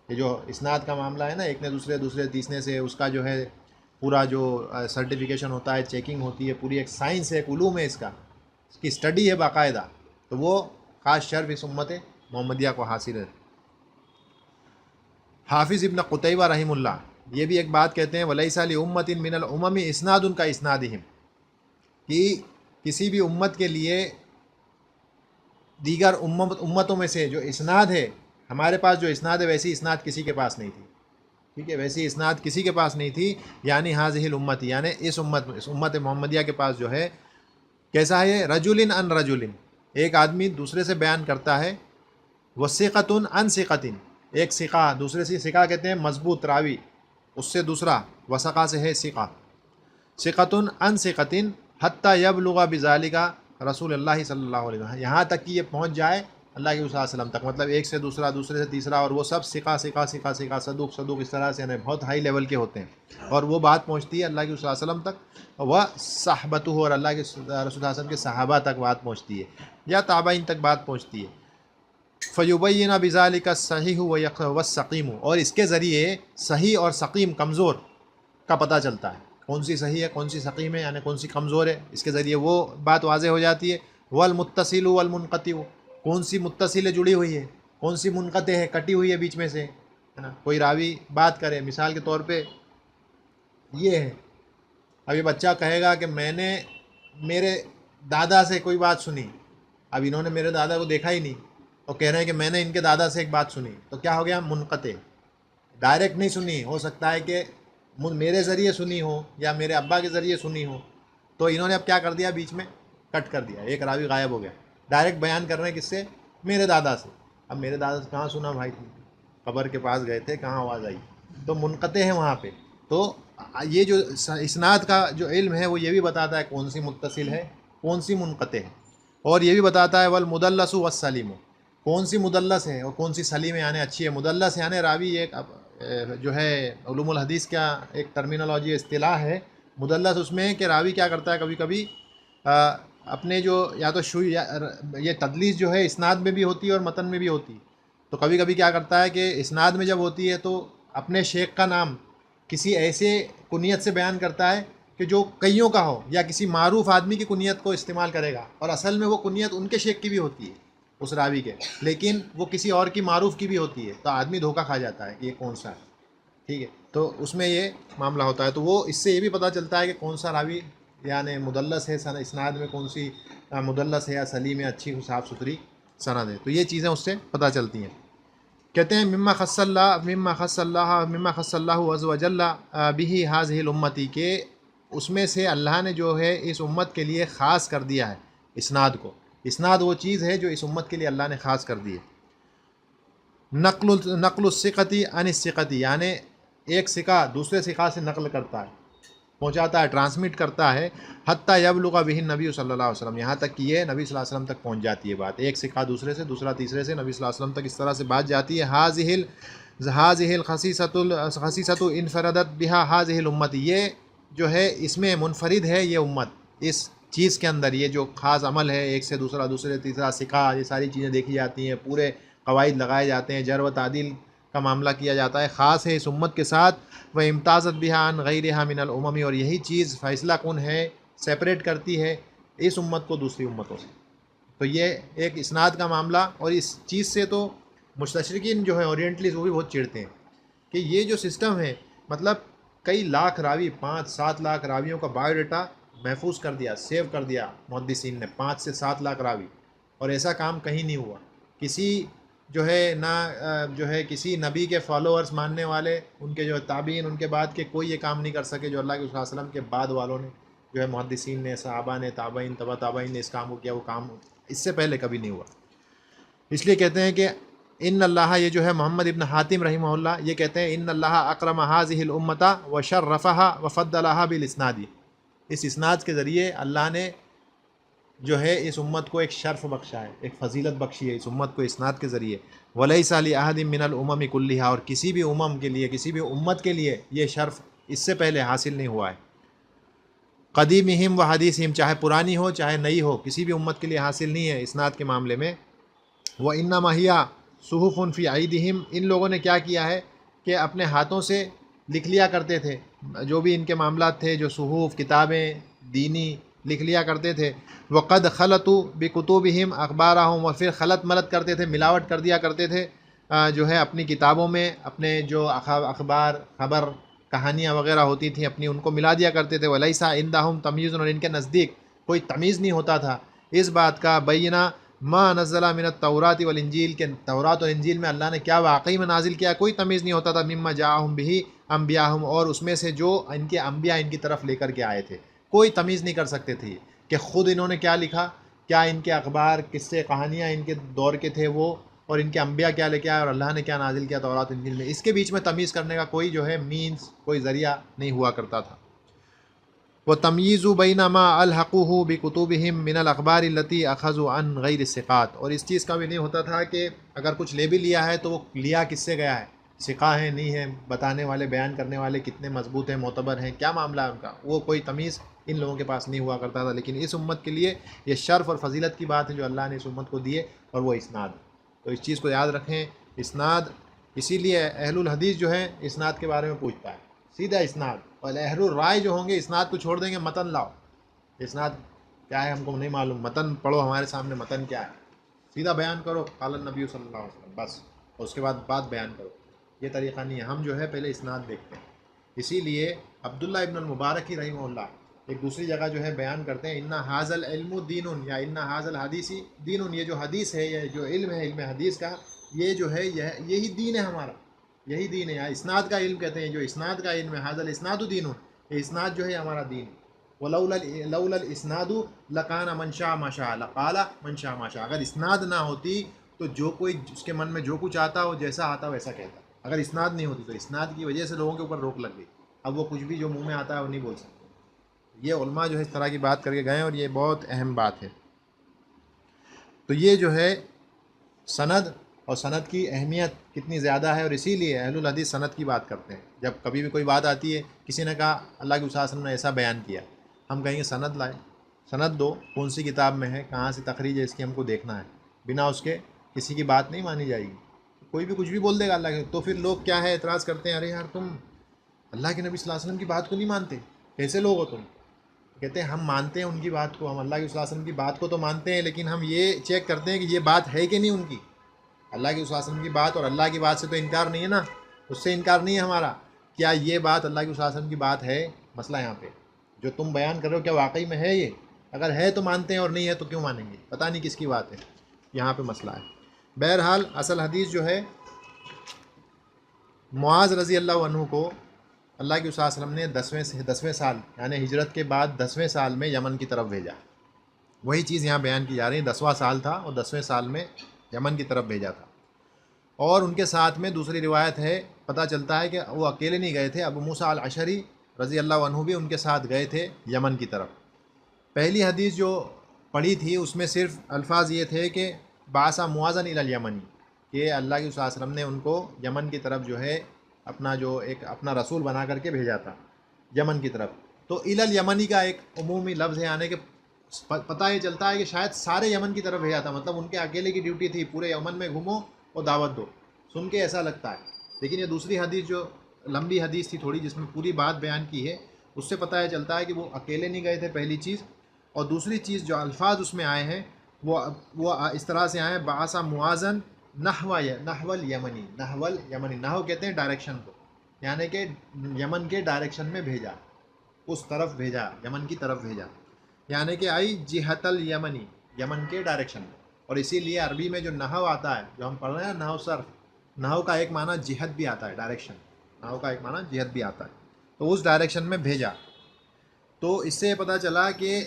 یہ جو اسناد کا معاملہ ہے نا، ایک نے دوسرے تیسرے سے اس کا جو ہے پورا جو سرٹیفیکیشن ہوتا ہے، چیکنگ ہوتی ہے، پوری ایک سائنس ہے، ایک علوم ہے، اس کی اسٹڈی ہے باقاعدہ. تو وہ خاص شرف اس امت محمدیہ کو حاصل ہے. حافظ ابن قتیبہ رحمہ اللہ یہ بھی ایک بات کہتے ہیں، ولیس لامۃ من الامم اسناد کا اسنادہم، کہ کسی بھی امت کے لیے دیگر امتوں میں سے جو اسناد ہے، ہمارے پاس جو اسناد ہے ویسی اسناد کسی کے پاس نہیں تھی. ٹھیک ہے، ویسی اسناد کسی کے پاس نہیں تھی. یعنی حاضح الامت، یعنی اس امت محمدیہ کے پاس جو ہے کیسا ہے، رجل ان رجل، ایک آدمی دوسرے سے بیان کرتا ہے، وثقۃ عن ثقۃ، ایک ثقہ دوسرے سے، ثقہ کہتے ہیں مضبوط راوی، اس سے دوسرا وثقہ سے ہے ثقہ، ثقۃ عن ثقۃ حتیٰ یبلغ بذالک رسول اللہ صلی اللہ علیہ وسلم، یہاں تک کہ یہ پہنچ جائے اللہ کے رسول صلی اللہ علیہ وسلم تک. مطلب ایک سے دوسرا، دوسرے سے تیسرا، اور وہ سب ثقہ صدوق اس طرح سے، یعنی بہت ہائی لیول کے ہوتے ہیں. اور وہ بات پہنچتی ہے اللہ کے رسول صلی اللہ علیہ وسلم تک، وہ صحبتہ، اور اللہ کے رسول صلی اللہ علیہ وسلم کے صحابہ تک بات پہنچتی ہے، یا تابعین تک بات پہنچتی ہے. فیبین بذالک الصحیح والسقیم، اور اس کے ذریعے صحیح اور سقیم، کمزور کا پتہ چلتا ہے، کون سی صحیح ہے کون سی سقیم ہے، یعنی کون سی کمزور ہے، اس کے ذریعے وہ بات واضح ہو جاتی ہے. والمتصل والمنقطع، کون سی متصل ہے جڑی ہوئی ہے، کون سی منقطع ہے کٹی ہوئی ہے بیچ میں سے، ہے نا. کوئی راوی بات کرے، مثال کے طور پہ یہ ہے، اب یہ بچہ کہے گا کہ میں نے میرے دادا سے کوئی بات سنی، اب انہوں نے میرے دادا کو دیکھا ہی نہیں، اور کہہ رہے ہیں کہ میں نے ان کے دادا سے ایک بات سنی، تو کیا ہو گیا، منقطع، ڈائریکٹ نہیں سنی، ہو سکتا ہے کہ میرے ذریعے سنی ہو یا میرے ابا کے ذریعے سنی ہو. تو انہوں نے اب کیا کر دیا، بیچ میں کٹ کر دیا، ایک راوی غائب ہو گیا. ڈائریکٹ بیان کر رہے ہیں کس سے، میرے دادا سے. اب میرے دادا سے کہاں سنا بھائی، قبر کے پاس گئے تھے، کہاں آواز آئی، تو منقطع ہے وہاں پہ. تو یہ جو اسناد کا جو علم ہے وہ یہ بھی بتاتا ہے کون سی متصل ہے کون سی منقطع ہے، اور یہ بھی بتاتا ہے والمدلس والسلیم، کون سی مدلس ہے اور کون سی سلیم ہے، یعنی اچھی ہے. مدلس یعنی راوی ایک جو ہے علوم الحدیث کا ایک ٹرمینالوجی اصطلاح ہے. مدلس اس میں کہ راوی کیا کرتا ہے، کبھی کبھی اپنے جو یا تو یہ تدلیس جو ہے اسناد میں بھی ہوتی ہے اور متن میں بھی ہوتی ہے. تو کبھی کبھی کیا کرتا ہے کہ اسناد میں جب ہوتی ہے تو اپنے شیخ کا نام کسی ایسے کنیت سے بیان کرتا ہے کہ جو کئیوں کا ہو، یا کسی معروف آدمی کی کنیت کو استعمال کرے گا، اور اصل میں وہ کنیت ان کے شیخ کی بھی ہوتی ہے اس راوی کے، لیکن وہ کسی اور کی معروف کی بھی ہوتی ہے. تو آدمی دھوکہ کھا جاتا ہے کہ یہ کون سا ہے. ٹھیک ہے، تو اس میں یہ معاملہ ہوتا ہے. تو وہ اس سے یہ بھی پتہ چلتا ہے کہ کون سا راوی یعنی مدلس ہے، اسناد میں کون سی مدلس ہے یا سلیم ہے، اچھی صاف ستھری سند ہے، تو یہ چیزیں اس سے پتہ چلتی ہیں۔ کہتے ہیں مما خص اللہ عز وجل بہ ہذہ الامتی، کہ اس میں سے اللہ نے جو ہے اس امت کے لیے خاص کر دیا ہے اسناد کو۔ اسناد وہ چیز ہے جو اس امت کے لیے اللہ نے خاص کر دی ہے۔ نقل الثقتی عن الثقتی، یعنی ایک ثقہ دوسرے ثقہ سے نقل کرتا ہے، پہنچاتا ہے، ٹرانسمٹ کرتا ہے، حتیٰ یبلغ بہ النبی صلی اللہ علیہ وسلم، یہاں تک کہ یہ نبی صلی اللہ علیہ وسلم تک پہنچ جاتی ہے بات، ایک ثقہ دوسرے سے، دوسرا تیسرے سے، نبی صلی اللہ علیہ وسلم تک اس طرح سے بات جاتی ہے۔ ہذہ الخصیصۃ انفردت بہا ہذہ الامت، یہ جو ہے اس میں منفرد ہے یہ امت، اس چیز کے اندر یہ جو خاص عمل ہے، ایک سے دوسرا، دوسرے سے تیسرا، ثقہ، یہ ساری چیزیں دیکھی جاتی ہیں، پورے قواعد لگائے جاتے ہیں، جر و تعدیل کا معاملہ کیا جاتا ہے، خاص ہے اس امت کے ساتھ۔ وہ امتازت بہا عن غیرہا من الامم، اور یہی چیز فیصلہ کن ہے، سیپریٹ کرتی ہے اس امت کو دوسری امتوں سے۔ تو یہ ایک اسناد کا معاملہ، اور اس چیز سے تو مستشرقین جو ہیں اورینٹلیز وہ بھی بہت چڑھتے ہیں کہ یہ جو سسٹم ہے، مطلب کئی لاکھ راوی، 5-7 لاکھ راویوں کا بایو ڈیٹا محفوظ کر دیا، سیو کر دیا محدثین نے، 5 سے 7 لاکھ راوی، اور ایسا کام کہیں نہیں ہوا۔ کسی جو ہے نہ جو ہے کسی نبی کے فالوورز ماننے والے، ان کے جو تابعین، ان کے بعد کے کوئی یہ کام نہیں کر سکے جو اللہ کے صلی اللہ علیہ وسلم کے بعد والوں نے، جو ہے محدثین نے، صحابہ نے، تابعین، تبع تابعین نے اس کام کو کیا، وہ کام اس سے پہلے کبھی نہیں ہوا۔ اس لیے کہتے ہیں کہ ان اللہ، یہ جو ہے محمد ابن حاتم رحمہ اللہ، یہ کہتے ہیں ان اللہ اکرم هذه الامۃ وشرفها وفضلها بالاسناد، اس اسناد کے ذریعے اللہ نے جو ہے اس امت کو ایک شرف بخشا ہے، ایک فضیلت بخشی ہے اس امت کو اسناد کے ذریعے۔ ولیس لأحد من الامم کلھا، اور کسی بھی امم کے لیے، کسی بھی امت کے لیے یہ شرف اس سے پہلے حاصل نہیں ہوا ہے۔ قدیمہم و حدیثہم، چاہے پرانی ہو چاہے نئی ہو، کسی بھی امت کے لیے حاصل نہیں ہے اسناد کے معاملے میں۔ وانما ہی صحف فی ایدیہم، ان لوگوں نے کیا کیا ہے کہ اپنے ہاتھوں سے لکھ لیا کرتے تھے، جو بھی ان کے معاملات تھے، جو صحف، کتابیں دینی لکھ لیا کرتے تھے۔ وقد خلطوا بکتبہم اخبارہم، اور پھر خلط ملط کرتے تھے، ملاوٹ کر دیا کرتے تھے جو ہے اپنی کتابوں میں، اپنے جو اخبار، خبر، کہانیاں وغیرہ ہوتی تھیں اپنی، ان کو ملا دیا کرتے تھے۔ ولیس عندہم تمییز، اور ان کے نزدیک کوئی تمیز نہیں ہوتا تھا اس بات کا، بینہ ما نزل من التورات والانجیل، کے تورات اور انجیل میں اللہ نے کیا واقعی میں نازل کیا، کوئی تمیز نہیں ہوتا تھا۔ مما جاءہم بہ انبیاءہم، اور اس میں سے جو ان کے انبیاء ان کی طرف لے کر کے آئے تھے، کوئی تمیز نہیں کر سکتے تھے کہ خود انہوں نے کیا لکھا، کیا ان کے اخبار، قصے، کہانیاں ان کے دور کے تھے وہ، اور ان کے انبیاء کیا لے کے آئے، اور اللہ نے کیا نازل کیا تورات انجیل میں، اس کے بیچ میں تمیز کرنے کا کوئی جو ہے مینز، کوئی ذریعہ نہیں ہوا کرتا تھا۔ وَتَمْيِيزُ بَيْنَ مَا أَلْحَقُوهُ بِكُتُبِهِمْ مِنَ الْأَخْبَارِ الَّتِي أَخَذُوا عَنْ غَيْرِ الثِّقَاتِ، اور اس چیز کا بھی نہیں ہوتا تھا کہ اگر کچھ لے بھی لیا ہے تو وہ لیا کس سے گیا ہے، ثقہ ہے نہیں ہے، بتانے والے، بیان کرنے والے کتنے مضبوط ہیں، معتبر ہیں، کیا معاملہ ہے ان کا، وہ کوئی تمیز ان لوگوں کے پاس نہیں ہوا کرتا تھا۔ لیکن اس امت کے لیے یہ شرف اور فضیلت کی بات ہے جو اللہ نے اس امت کو دیے، اور وہ اسناد۔ تو اس چیز کو یاد رکھیں، اسناد، اسی لیے اہل الحدیث جو ہے اسناد کے بارے میں پوچھتا ہے، سیدھا اسناد، اور اہل الرائے جو ہوں گے اسناد کو چھوڑ دیں گے، متن لاؤ، اسناد کیا ہے ہم کو نہیں معلوم، متن پڑھو ہمارے سامنے، متن کیا ہے، سیدھا بیان کرو قال النبی صلی اللہ علیہ وسلم، بس، اور اس کے بعد بات بیان کرو۔ یہ طریقہ نہیں ہے، ہم جو ہے پہلے اسناد دیکھتے ہیں۔ اسی لیے عبداللہ ابن المبارک رحمہ اللہ ایک دوسری جگہ جو ہے بیان کرتے ہیں، ان ھذا العلم دین، یا ان ھذا الحدیث دین، یہ جو حدیث ہے، یہ جو علم ہے، علم حدیث کا، یہ جو ہے یہی دین ہے ہمارا، یہی دین ہے۔ اسناد کا علم کہتے ہیں، جو اسناد کا علم ہے، ھذا الاسناد دین، یہ اسناد جو ہے ہمارا دین۔ ولولا الاسناد لکان من شاء ما شاء، لقال من شاء ما شاء، اگر اسناد نہ ہوتی تو جو کوئی اس کے من میں جو کچھ آتا وہ جیسا آتا ویسا کہتا۔ اگر اسناد نہیں ہوتی تو اسناد کی وجہ سے لوگوں کے اوپر روک لگ گئی، اب وہ کچھ بھی جو منہ میں آتا ہے وہ نہیں بول سکتے۔ یہ علماء جو ہے اس طرح کی بات کر کے گئے ہیں، اور یہ بہت اہم بات ہے۔ تو یہ جو ہے سند، اور سند کی اہمیت کتنی زیادہ ہے، اور اسی لیے اہل الحدیث سند کی بات کرتے ہیں۔ جب کبھی بھی کوئی بات آتی ہے، کسی نے کہا اللہ کے صلی اللہ علیہ وسلم نے ایسا بیان کیا، ہم کہیں گے سند لائے، سند دو، کون سی کتاب میں ہے، کہاں سے تخریج ہے اس کی، ہم کو دیکھنا ہے، بنا اس کے کسی کی بات نہیں مانی جائے گی۔ کوئی بھی کچھ بھی بول دے گا اللہ کے، تو پھر لوگ کیا ہے اعتراض کرتے ہیں، ارے یار تم اللہ کے نبی صلی اللہ علیہ وسلم کی بات کو نہیں مانتے، کیسے لوگ ہو تم؟ کہتے ہیں ہم مانتے ہیں ان کی بات کو، ہم اللہ کے صلی اللہ علیہ وسلم کی بات کو تو مانتے ہیں، لیکن ہم یہ چیک کرتے ہیں کہ یہ بات ہے کہ نہیں ان کی، اللہ کے صلی اللہ علیہ وسلم کی بات اور اللہ کی بات سے تو انکار نہیں ہے نا، اس سے انکار نہیں ہے ہمارا، کیا یہ بات اللہ کے صلی اللہ علیہ وسلم کی بات ہے؟ مسئلہ یہاں پہ جو تم بیان کر رہے ہو کیا واقعی میں ہے یہ؟ اگر ہے تو مانتے ہیں، اور نہیں ہے تو کیوں مانیں گے؟ پتہ نہیں کس کی بات ہے۔ یہاں پہ مسئلہ ہے۔ بہرحال اصل حدیث جو ہے، معاذ رضی اللہ عنہ کو اللہ کے صلی اللہ علیہ وسلم نے 10ویں سال یعنی ہجرت کے بعد 10ویں سال میں یمن کی طرف بھیجا۔ وہی چیز یہاں بیان کی جا رہی ہے، 10واں سال تھا اور 10ویں سال میں یمن کی طرف بھیجا تھا۔ اور ان کے ساتھ میں دوسری روایت ہے، پتہ چلتا ہے کہ وہ اکیلے نہیں گئے تھے، ابو موسیٰ الاشعری رضی اللہ عنہ بھی ان کے ساتھ گئے تھے یمن کی طرف۔ پہلی حدیث جو پڑھی تھی اس میں صرف الفاظ یہ تھے کہ بعث معاذا الی الیمن، کہ اللہ کے صلی اللہ علیہ وسلم نے ان کو یمن کی طرف جو ہے اپنا رسول بنا کر کے بھیجا تھا یمن کی طرف۔ تو الی الیمنی کا ایک عمومی لفظ ہے، یعنی کہ پتہ یہ چلتا ہے کہ شاید سارے یمن کی طرف بھیجا تھا، مطلب ان کے اکیلے کی ڈیوٹی تھی پورے یمن میں گھومو اور دعوت دو، سن کے ایسا لگتا ہے۔ لیکن یہ دوسری حدیث جو لمبی حدیث تھی تھوڑی، جس میں پوری بات بیان کی ہے، اس سے پتہ یہ چلتا ہے کہ وہ اکیلے نہیں گئے تھے پہلی چیز، اور دوسری چیز جو الفاظ اس میں آئے ہیں وہ اس طرح سے آئے ہیں، بعث معاذا نحو الیمنی، نحو کہتے ہیں ڈائریکشن کو، یعنی کہ یمن کے ڈائریکشن میں بھیجا، اس طرف بھیجا، یمن کی طرف بھیجا، یعنی کہ آئی جہت الیمنی، یمن کے ڈائریکشن میں۔ اور اسی لیے عربی میں جو نحو آتا ہے، جو ہم پڑھ رہے ہیں نحو صرف، نحو کا ایک معنی جہت بھی آتا ہے، ڈائریکشن، نحو کا ایک معنی جہت بھی آتا ہے، تو اس ڈائریکشن میں بھیجا۔ تو اس سے پتہ چلا کہ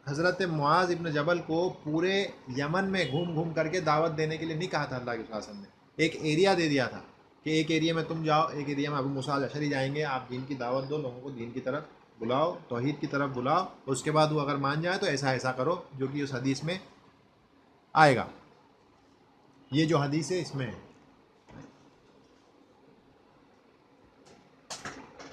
حضرت معاذ ابن جبل کو پورے یمن میں گھوم گھوم کر کے دعوت دینے کے لیے نہیں کہا تھا اللہ کے صلی اللہ علیہ وسلم نے، ایک ایریا دے دیا تھا کہ ایک ایریا میں تم جاؤ، ایک ایریا میں ابو موسیٰ الاشعری جائیں گے، آپ دین کی دعوت دو، لوگوں کو دین کی طرف بلاؤ، توحید کی طرف بلاؤ، اس کے بعد وہ اگر مان جائے تو ایسا ایسا کرو، جو کہ اس حدیث میں آئے گا۔ یہ جو حدیث ہے اس میں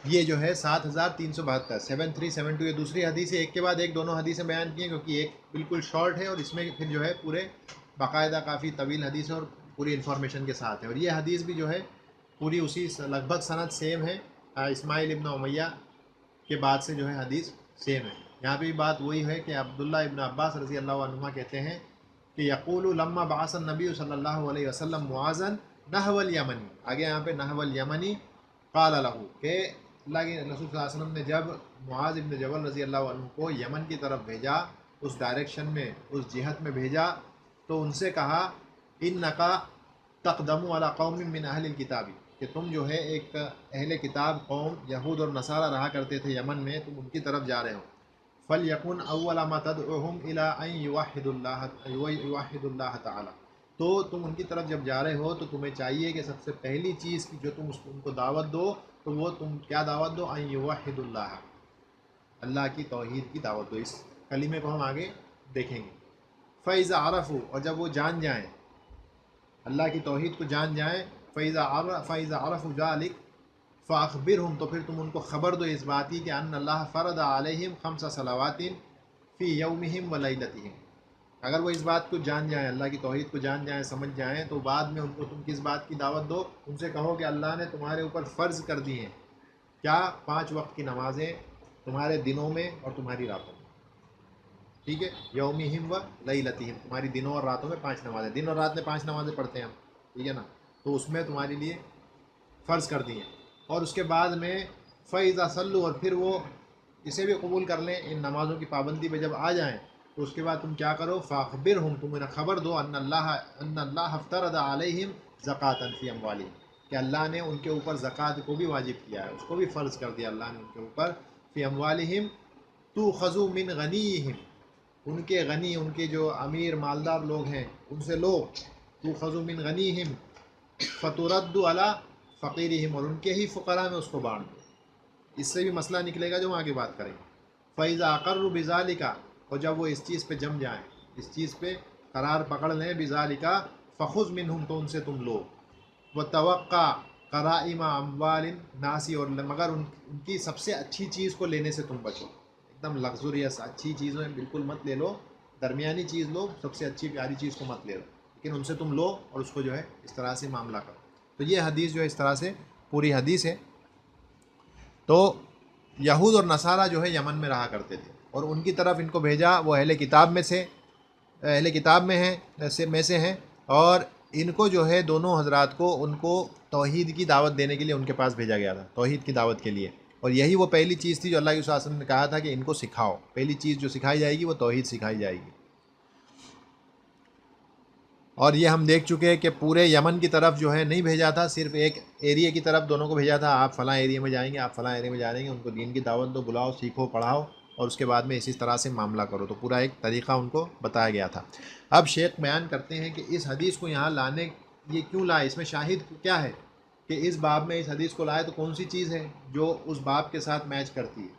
یہ جو ہے 7372 7372، یہ دوسری حدیث ہے، ایک کے بعد ایک دونوں حدیثیں بیان کی ہیں، کیونکہ ایک بالکل شارٹ ہے اور اس میں پھر جو ہے پورے باقاعدہ کافی طویل حدیث ہے اور پوری انفارمیشن کے ساتھ ہے۔ اور یہ حدیث بھی جو ہے پوری اسی لگ بھگ سند سیم ہے، اسماعیل ابن امیہ کے بعد سے جو ہے حدیث سیم ہے۔ یہاں پہ بھی بات وہی ہے کہ عبداللہ ابن عباس رضی اللہ عنہما کہتے ہیں کہ یقول لما بعث النبی صلی اللہ علیہ وسلم معاذا نحو الیمنی، آگے یہاں پہ نحو الیمنی قال له، کہ اللہ کے رسول صلی اللہ علیہ وسلم نے جب معاذ ابن جبل رضی اللہ عنہ کو یمن کی طرف بھیجا، اس ڈائریکشن میں، اس جہت میں بھیجا، تو ان سے کہا انکا تقدم علی قوم من اہل الکتاب، کہ تم جو ہے ایک اہل کتاب قوم یہود اور نصارہ رہا کرتے تھے یمن میں، تم ان کی طرف جا رہے ہو، فلیکن اول ما تدعوہم الی ان یوحدوا اللہ تعالی، تو تم ان کی طرف جب جا رہے ہو تو تمہیں چاہیے کہ سب سے پہلی چیز کی جو تم ان کو دعوت دو، تو وہ تم کیا دعوت دو؟ ان یوحد اللہ، اللہ کی توحید کی دعوت دو۔ اس کلمے کو ہم آگے دیکھیں گے۔ فَإِذَا عَرَفُوا، اور جب وہ جان جائیں، اللہ کی توحید کو جان جائیں، فَإِذَا عَرَفُوا ذَلِكَ فَأَخْبِرْهُمْ، تو پھر تم ان کو خبر دو اس بات کی کہ ان اللہ فرض علیہم 5 صلوات فی یومہم ولیلتہم، اگر وہ اس بات کو جان جائیں، اللہ کی توحید کو جان جائیں، سمجھ جائیں، تو بعد میں ان کو تم کس بات کی دعوت دو؟ ان سے کہو کہ اللہ نے تمہارے اوپر فرض کر دی ہیں کیا؟ 5 وقت کی نمازیں تمہارے دنوں میں اور تمہاری راتوں میں، ٹھیک ہے، یومہم و لیلتہم، تمہاری دنوں اور راتوں میں 5 نمازیں، دن اور رات میں 5 نمازیں پڑھتے ہیں ہم، ٹھیک ہے نا، تو اس میں تمہارے لیے فرض کر دی ہیں۔ اور اس کے بعد میں فَإِذَا صَلُّوا، اور پھر وہ اسے بھی قبول کر لیں، ان نمازوں کی پابندی پہ جب آ جائیں، تو اس کے بعد تم کیا کرو؟ فَأَخْبِرْهُمْ، تم انہیں خبر دو ان اللہ افترض علیہم زکاۃ فی اموالہم، کہ اللہ نے ان کے اوپر زکوٰۃ کو بھی واجب کیا ہے، اس کو بھی فرض کر دیا اللہ نے ان کے اوپر، فی اموالہم تؤخذ من غنیہم، ان کے غنی، ان کے جو امیر مالدار لوگ ہیں ان سے لو، تؤخذ من غنیہم فترد علی فقیرہم، اور ان کے ہی فقراء میں اس کو بانٹ دو۔ اس سے بھی مسئلہ نکلے گا جو ہم آگے بات کریں گے۔ فَإِذَا أَقَرُّوا بِذَلِكَ، اور جب وہ اس چیز پہ جم جائیں، اس چیز پہ قرار پکڑ لیں، بِذَلِكَ فَخُذْ مِنْهُمْ، تو ان سے تم لو، وَتَوَقَّعْ قَرَائِمَ أَمْوَالِ النَّاسِ، اور مگر ان کی سب سے اچھی چیز کو لینے سے تم بچو، ایک دم لگژریس اچھی چیزیں بالکل مت لے لو، درمیانی چیز لو، سب سے اچھی پیاری چیز کو مت لے لو، لیکن ان سے تم لو اور اس کو جو ہے اس طرح سے معاملہ کرو۔ تو یہ حدیث جو ہے اس طرح سے پوری حدیث ہے۔ تو یہود اور نصارہ جو ہے یمن میں رہا کرتے تھے، اور ان کی طرف ان کو بھیجا، وہ اہل کتاب میں سے ہیں، اور ان کو جو ہے دونوں حضرات کو ان کو توحید کی دعوت دینے کے لیے ان کے پاس بھیجا گیا تھا، توحید کی دعوت کے لیے، اور یہی وہ پہلی چیز تھی جو اللہ کے صلی اللہ علیہ وسلم نے کہا تھا کہ ان کو سکھاؤ، پہلی چیز جو سکھائی جائے گی وہ توحید سکھائی جائے گی۔ اور یہ ہم دیکھ چکے کہ پورے یمن کی طرف جو ہے نہیں بھیجا تھا، صرف ایک ایریے کی طرف دونوں کو بھیجا تھا، آپ فلاں ایریے میں جائیں گے، آپ فلاں ایریے میں جائیں گے، ان کو دین کی دعوت دو، بلاؤ، سیکھو، پڑھاؤ، اور اس کے بعد میں اسی طرح سے معاملہ کرو، تو پورا ایک طریقہ ان کو بتایا گیا تھا۔ اب شیخ بیان کرتے ہیں کہ اس حدیث کو یہاں لانے یہ کیوں لائے، اس میں شاہد کیا ہے کہ اس باب میں اس حدیث کو لائے، تو کون سی چیز ہے جو اس باب کے ساتھ میچ کرتی ہے؟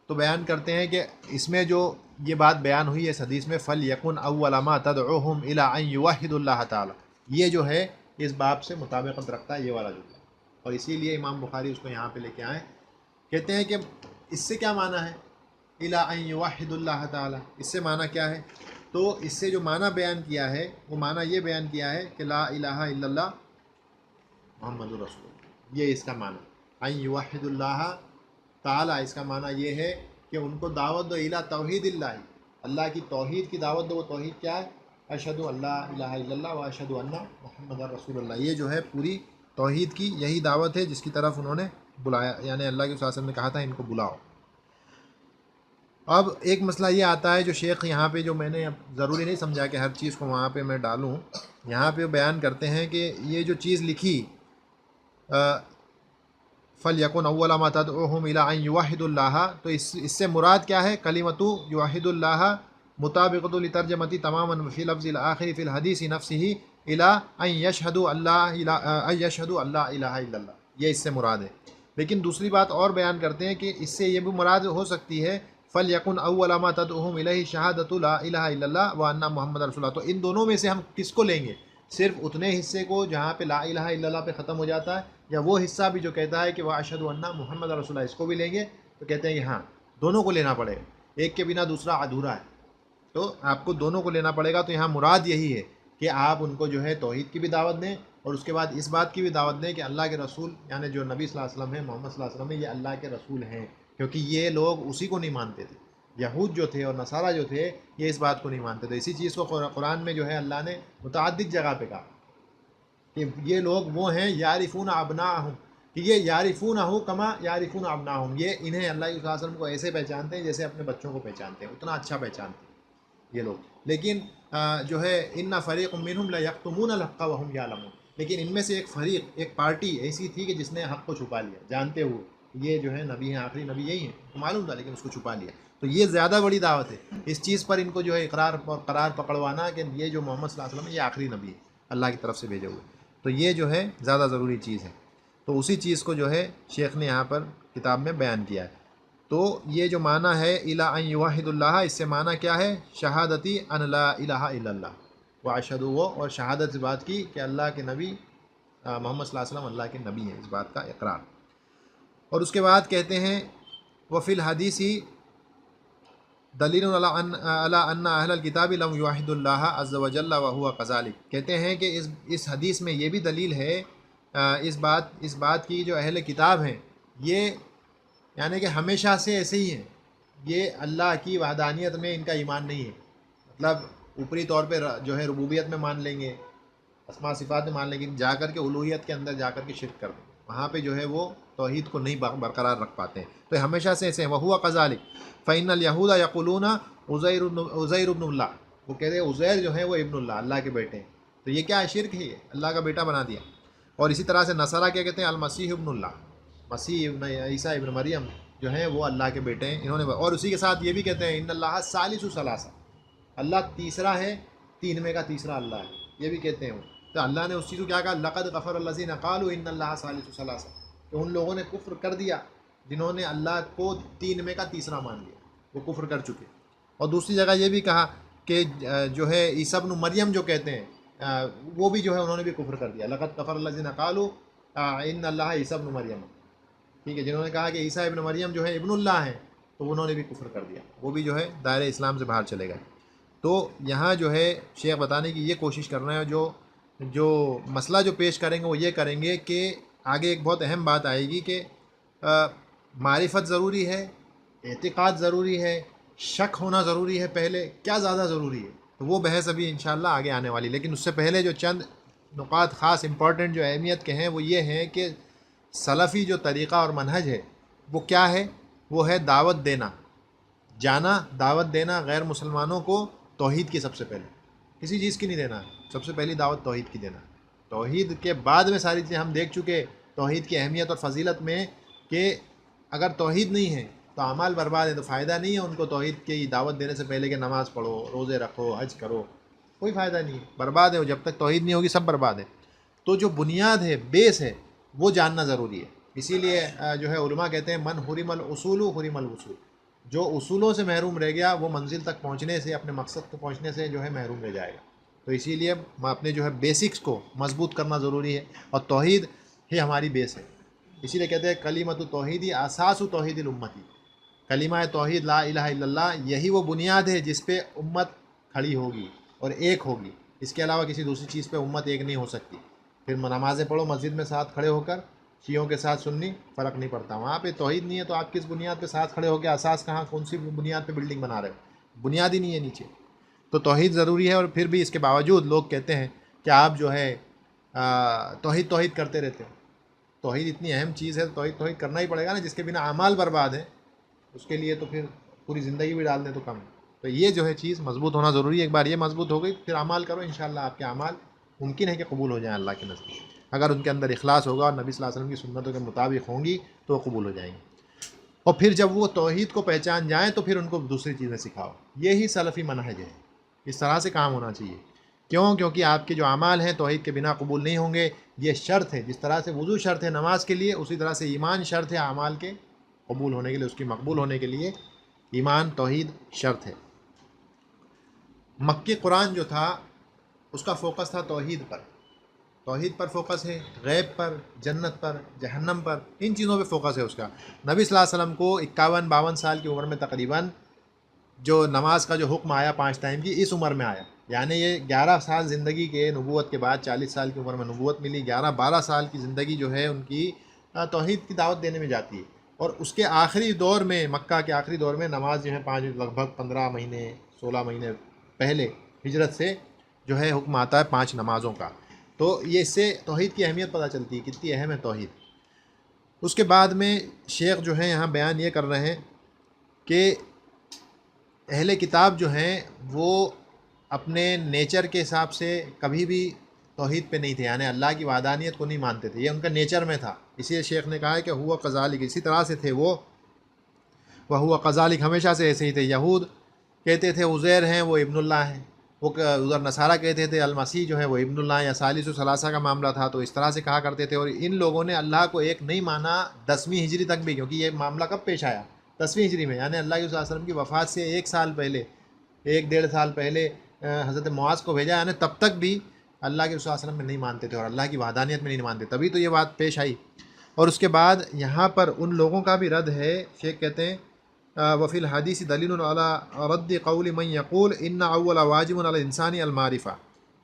تو بیان کرتے ہیں کہ اس میں جو یہ بات بیان ہوئی ہے اس حدیث میں فَلْيَكُنْ أَوَّلَ مَا تَدْعُوهُمْ إِلَىٰ أَن يُوَحِّدُوا اللَّهَ تعالیٰ، یہ جو ہے اس باب سے مطابقت رکھتا ہے یہ والا جملہ، اور اسی لیے امام بخاری اس کو یہاں پہ لے کے آئے۔ کہتے ہیں کہ اس سے کیا معنی ہے إِلَىٰ أَن يُوَحِّدُوا اللَّهَ تعالیٰ، اس سے معنی کیا ہے؟ تو اس سے جو معنی بیان کیا ہے وہ معنی یہ بیان کیا ہے کہ لا الہ الا اللہ محمد رسول اللہ، یہ اس کا معنی ان یوحد اللہ تعالیٰ، اس کا معنی یہ ہے کہ ان کو دعوت دو الی توحید اللہ، اللہ کی توحید کی دعوت دو۔ وہ توحید کیا ہے؟ اشہد اللہ الہ الا اللہ و اشہد ان محمد رسول اللہ، یہ جو ہے پوری توحید کی یہی دعوت ہے جس کی طرف انہوں نے بلایا، یعنی اللہ کے وسلم نے کہا تھا ان کو بلاؤ۔ اب ایک مسئلہ یہ آتا ہے جو شیخ یہاں پہ، جو میں نے اب ضروری نہیں سمجھا کہ ہر چیز کو وہاں پہ میں ڈالوں، یہاں پہ بیان کرتے ہیں کہ یہ جو چیز لکھی فَلْيَكُنْ أَوَّلَ مَا تَدْعُوهُمْ إِلَىٰ أَن يُوَحِّدُوا اللَّهَ، تو اس سے مراد کیا ہے؟ کلمۃ یوحد اللہ مطابقۃ لترجمتی تماما فی لفظ الآخر فی الحدیث نفسہ إِلَىٰ أَن يَشْهَدُوا اللہ الہ الا اللہ، یہ اس سے مراد ہے۔ لیکن دوسری بات اور بیان کرتے ہیں کہ اس سے یہ بھی مراد ہو سکتی ہے فَلْيَكُنْ أَوَّلَ مَا تَدْعُوهُمْ إِلَيْهِ شَهَادَةُ لَا إِلَٰهَ إِلَّا اللَّهُ وَأَنَّ مُحَمَّدًا رَسُولُ اللَّهِ، تو ان دونوں میں سے ہم کس کو لیں گے؟ صرف اتنے حصے کو جہاں پہ لا الہ الا اللہ پہ ختم ہو جاتا ہے، یا وہ حصہ بھی جو کہتا ہے کہ وَأَشْهَدُ أَنَّ مُحَمَّدًا رَسُولُ اللَّهِ، اس کو بھی لیں گے؟ تو کہتے ہیں کہ ہاں، دونوں کو لینا پڑے گا، ایک کے بنا دوسرا ادھورا ہے، تو آپ کو دونوں کو لینا پڑے گا۔ تو یہاں مراد یہی ہے کہ آپ ان کو جو ہے توحید کی بھی دعوت دیں، اور اس کے بعد اس بات کی بھی دعوت دیں کہ اللہ کے رسول، یعنی جو نبی صلی اللہ علیہ وسلم ہے، محمد صلی اللہ علیہ وسلم ہے، یہ اللہ کے رسول ہیں، کیونکہ یہ لوگ اسی کو نہیں مانتے تھے، یہود جو تھے اور نصارہ جو تھے یہ اس بات کو نہیں مانتے تھے۔ اسی چیز کو قرآن میں جو ہے اللہ نے متعدد جگہ پہ کہا کہ یہ لوگ وہ ہیں یعرفون ابناءہم، کہ یہ یعرفونہ کما یعرفون ابناءہم، یہ انہیں اللہ صلی اللہ علیہ وسلم کو ایسے پہچانتے ہیں جیسے اپنے بچوں کو پہچانتے ہیں، اتنا اچھا پہچانتے ہیں یہ لوگ۔ لیکن جو ہے ان فریق منہم لیکتمون الحق وہم یعلمون، لیکن ان میں سے ایک فریق، ایک پارٹی ایسی تھی کہ جس نے حق کو چھپا لیا جانتے ہوئے، یہ جو ہے نبی ہیں، آخری نبی یہی ہیں، تو معلوم تھا لیکن اس کو چھپا لیا۔ تو یہ زیادہ بڑی دعوت ہے، اس چیز پر ان کو جو ہے اقرار اور قرار پکڑوانا کہ یہ جو محمد صلی اللہ علیہ وسلم ہے یہ آخری نبی ہے اللہ کی طرف سے بھیجے ہوئے، تو یہ جو ہے زیادہ ضروری چیز ہے۔ تو اسی چیز کو جو ہے شیخ نے یہاں پر کتاب میں بیان کیا ہے۔ تو یہ جو معنی ہے الی ان یوحد اللہ، اس سے معنی کیا ہے؟ شہادتی ان لا الہ الا اللہ واشہد، وہ اور شہادت اس بات کی کہ اللہ کے نبی محمد صلی اللہ علیہ وسلم اللہ کے نبی ہیں، اس بات کا اقرار۔ اور اس کے بعد کہتے ہیں وفی الحدیث دلیل علی ان اہل الکتاب لم یوحدوا اللہ عز وجل وهو کذالک، کہتے ہیں کہ اس حدیث میں یہ بھی دلیل ہے اس بات کی جو اہل کتاب ہیں یہ یعنی کہ ہمیشہ سے ایسے ہی ہیں، یہ اللہ کی وحدانیت میں ان کا ایمان نہیں ہے، مطلب اوپری طور پہ جو ہے ربوبیت میں مان لیں گے، اسماء صفات میں مان لیں گے، جا کر کے الوہیت کے اندر جا کر کے شرک کر دیں، وہاں پہ جو ہے وہ توحید کو نہیں برقرار رکھ پاتے ہیں، تو یہ ہمیشہ سے ایسے ہیں۔ وَهُوَ كَذَلِكَ فَإِنَّ الْيَهُودَ يَقُولُونَ عُزَيْرُ ابْنُ اللَّهِ، وہ کہتے ہیں عزیر جو ہے وہ ابن اللہ، اللہ کے بیٹے ہیں، تو یہ کیا ہے؟ شرک ہے، یہ اللہ کا بیٹا بنا دیا۔ اور اسی طرح سے نصارہ کیا کہتے ہیں؟ المسیح ابن اللہ، مسیح ابن عیسیٰ ابن مریم جو ہیں وہ اللہ کے بیٹے ہیں، انہوں نے، اور اسی کے ساتھ یہ بھی کہتے ہیں ان اللہ ثالث ثلاثہ، اللہ تیسرا ہے، تین میں کا تیسرا اللہ ہے، یہ بھی کہتے ہیں وہ۔ تو اللہ نے اس چیز کو کیا کہا؟ لقد غفر الذین قالوا ان اللہ ثالث ثلاثہ، تو ان لوگوں نے کفر کر دیا جنہوں نے اللہ کو تین میں کا تیسرا مان لیا، وہ کفر کر چکے۔ اور دوسری جگہ یہ بھی کہا کہ جو ہے عیسیٰ ابن مریم جو کہتے ہیں وہ بھی جو ہے انہوں نے بھی کفر کر دیا، لقد غفر الذین قالوا ان اللہ عیسیٰ ابن مریم، ٹھیک ہے، جنہوں نے کہا کہ عیسیٰ ابن مریم جو ہے ابن اللہ ہیں تو انہوں نے بھی کفر کر دیا، وہ بھی جو ہے دائرہ اسلام سے باہر چلے گئے۔ تو یہاں جو ہے شیخ بتانے کی یہ کوشش کر رہے ہیں، جو مسئلہ جو پیش کریں گے وہ یہ کریں گے کہ آگے ایک بہت اہم بات آئے گی کہ معرفت ضروری ہے، اعتقاد ضروری ہے، شک ہونا ضروری ہے، پہلے کیا زیادہ ضروری ہے، تو وہ بحث ابھی انشاءاللہ آگے آنے والی۔ لیکن اس سے پہلے جو چند نکات خاص امپورٹنٹ جو اہمیت کے ہیں وہ یہ ہیں کہ سلفی جو طریقہ اور منہج ہے وہ کیا ہے؟ وہ ہے دعوت دینا، دعوت دینا غیر مسلمانوں کو توحید کی سب سے پہلے، کسی چیز کی نہیں دینا، سب سے پہلی دعوت توحید کی دینا۔ توحید کے بعد میں ساری چیزیں ہم دیکھ چکے توحید کی اہمیت اور فضیلت میں، کہ اگر توحید نہیں ہے تو اعمال برباد ہے، تو فائدہ نہیں ہے ان کو توحید کی دعوت دینے سے پہلے کہ نماز پڑھو، روزے رکھو، حج کرو، کوئی فائدہ نہیں ہے، برباد ہے وہ، جب تک توحید نہیں ہوگی سب برباد ہے۔ تو جو بنیاد ہے، بیس ہے، وہ جاننا ضروری ہے۔ اسی لیے جو ہے علماء کہتے ہیں من حرم الاصول حرم الوصول، جو اصولوں سے محروم رہ گیا وہ منزل تک پہنچنے سے، اپنے مقصد تک پہنچنے سے جو ہے محروم رہ جائے گا۔ تو اسی لیے اپنے جو ہے بیسکس کو مضبوط کرنا ضروری ہے، اور توحید ہی ہماری بیس ہے۔ اسی لیے کہتے ہیں کلمۃ توحیدی اساس توحید الامتی، کلمہ توحید لا الہ الا اللہ یہی وہ بنیاد ہے جس پہ امت کھڑی ہوگی اور ایک ہوگی۔ اس کے علاوہ کسی دوسری چیز پہ امت ایک نہیں ہو سکتی۔ پھر نمازیں پڑھو مسجد میں ساتھ کھڑے ہو کر، شیعوں کے ساتھ سنی، فرق نہیں پڑتا، وہاں پہ توحید نہیں ہے تو آپ کس بنیاد پہ ساتھ کھڑے ہو کے اساس کہاں، کون سی بنیاد پہ بلڈنگ بنا رہے ہو؟ بنیاد ہی نہیں ہے نیچے۔ تو توحید ضروری ہے، اور پھر بھی اس کے باوجود لوگ کہتے ہیں کہ آپ جو ہے توحید کرتے رہتے ہیں۔ توحید اتنی اہم چیز ہے، توحید کرنا ہی پڑے گا نا، جس کے بنا اعمال برباد ہیں اس کے لیے تو پھر پوری زندگی بھی ڈال دیں تو کم ہے۔ تو یہ جو ہے چیز مضبوط ہونا ضروری ہے۔ ایک بار یہ مضبوط ہو گئی پھر اعمال کرو، انشاءاللہ آپ کے اعمال ممکن ہے کہ قبول ہو جائیں اللہ کے نزدیک، اگر ان کے اندر اخلاص ہوگا اور نبی صلی اللہ علیہ وسلم کی سنتوں کے مطابق ہوں گی تو وہ قبول ہو جائیں گی۔ اور پھر جب وہ توحید کو پہچان جائیں تو پھر ان کو دوسری چیزیں سکھاؤ، یہی سلفی منہج ہے، اس طرح سے کام ہونا چاہیے۔ کیوں؟ کیونکہ آپ کے جو اعمال ہیں توحید کے بنا قبول نہیں ہوں گے، یہ شرط ہے۔ جس طرح سے وضو شرط ہے نماز کے لیے، اسی طرح سے ایمان شرط ہے اعمال کے قبول ہونے کے لیے، اس کی مقبول ہونے کے لیے ایمان توحید شرط ہے۔ مکی قرآن جو تھا اس کا فوکس تھا توحید پر فوکس ہے، غیب پر، جنت پر، جہنم پر، ان چیزوں پہ فوکس ہے اس کا۔ نبی صلی اللہ علیہ وسلم کو 51-52 سال کی عمر میں تقریباً جو نماز کا جو حکم آیا 5 ٹائم کی، اس عمر میں آیا، یعنی یہ 11 سال زندگی کے نبوت کے بعد، 40 سال کی عمر میں نبوت ملی، 11-12 سال کی زندگی جو ہے ان کی توحید کی دعوت دینے میں جاتی ہے۔ اور اس کے آخری دور میں، مکہ کے آخری دور میں نماز جو ہے 5 لگ بھگ 15 مہینے 16 مہینے پہلے ہجرت سے جو ہے حکم آتا ہے 5 نمازوں کا۔ تو یہ اس سے توحید کی اہمیت پتہ چلتی ہے، کتنی اہم ہے توحید۔ اس کے بعد میں شیخ جو ہیں یہاں بیان یہ کر رہے ہیں کہ اہل کتاب جو ہیں وہ اپنے نیچر کے حساب سے کبھی بھی توحید پہ نہیں تھے، یعنی اللہ کی وحدانیت کو نہیں مانتے تھے، یہ ان کا نیچر میں تھا۔ اسی لیے شیخ نے کہا ہے کہ ہوا کذالک، اسی طرح سے تھے وہ ہوا کذالک، ہمیشہ سے ایسے ہی تھے۔ یہود کہتے تھے عزیر ہیں وہ ابن اللہ ہیں، وہ ادھر نصارہ کہتے تھے المسیح جو ہے وہ ابن اللہ یا ثالث و ثلاثہ کا معاملہ تھا، تو اس طرح سے کہا کرتے تھے۔ اور ان لوگوں نے اللہ کو ایک نہیں مانا 10ویں ہجری تک بھی، کیونکہ یہ معاملہ کب پیش آیا؟ 10ویں ہجری میں، یعنی اللہ کے صلی اللہ علیہ وسلم کی وفات سے 1 سال پہلے، 1-1.5 سال پہلے حضرت معاذ کو بھیجا، یعنی تب تک بھی اللہ کے صلی اللہ علیہ وسلم میں نہیں مانتے تھے اور اللہ کی وحدانیت میں نہیں مانتے، تبھی تو یہ بات پیش آئی۔ اور اس کے بعد یہاں پر ان لوگوں کا بھی رد ہے۔ شیخ کہتے ہیں وفی الحدیث دلیل علی رد قول من یقول ان اول واجب علی الانسان المعرفہ،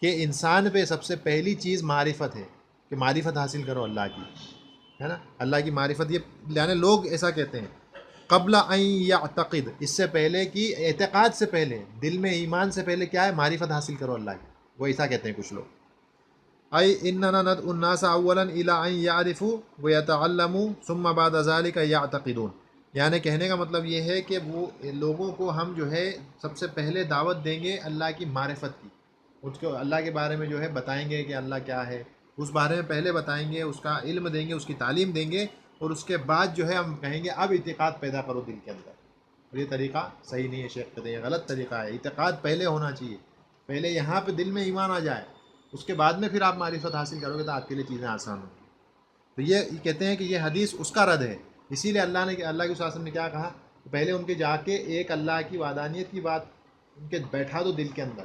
کہ انسان پہ سب سے پہلی چیز معرفت ہے، کہ معرفت حاصل کرو اللہ کی، ہے نا، اللہ کی معرفت۔ یہ یعنی لوگ ایسا کہتے ہیں قبل ان یعتقد، اس سے پہلے کہ اعتقاد سے پہلے، دل میں ایمان سے پہلے کیا ہے؟ معرفت حاصل کرو اللہ کی، وہ ایسا کہتے ہیں کچھ لوگ۔ ای اننا ندعو الناس اولا الی ان یعرفوا ویتعلموا ثم بعد ذلك یعتقدون، یعنی کہنے کا مطلب یہ ہے کہ وہ لوگوں کو ہم جو ہے سب سے پہلے دعوت دیں گے اللہ کی معرفت کی، اس کو اللہ کے بارے میں جو ہے بتائیں گے کہ اللہ کیا ہے، اس بارے میں پہلے بتائیں گے، اس کا علم دیں گے، اس کی تعلیم دیں گے، اور اس کے بعد جو ہے ہم کہیں گے اب اعتقاد پیدا کرو دل کے اندر۔ اور یہ طریقہ صحیح نہیں ہے، شیخ کہتے ہیں یہ غلط طریقہ ہے، اعتقاد پہلے ہونا چاہیے، پہلے یہاں پہ دل میں ایمان آ جائے، اس کے بعد میں پھر آپ معرفت حاصل کرو گے تو آپ کے لیے چیزیں آسان ہوں گی۔ تو یہ کہتے ہیں کہ یہ حدیث اس کا رد ہے، اسی لیے اللہ کے صلی اللہ علیہ وسلم نے کیا کہا، پہلے ان کے جا کے ایک اللہ کی وحدانیت کی بات ان کے بیٹھا دو دل کے اندر،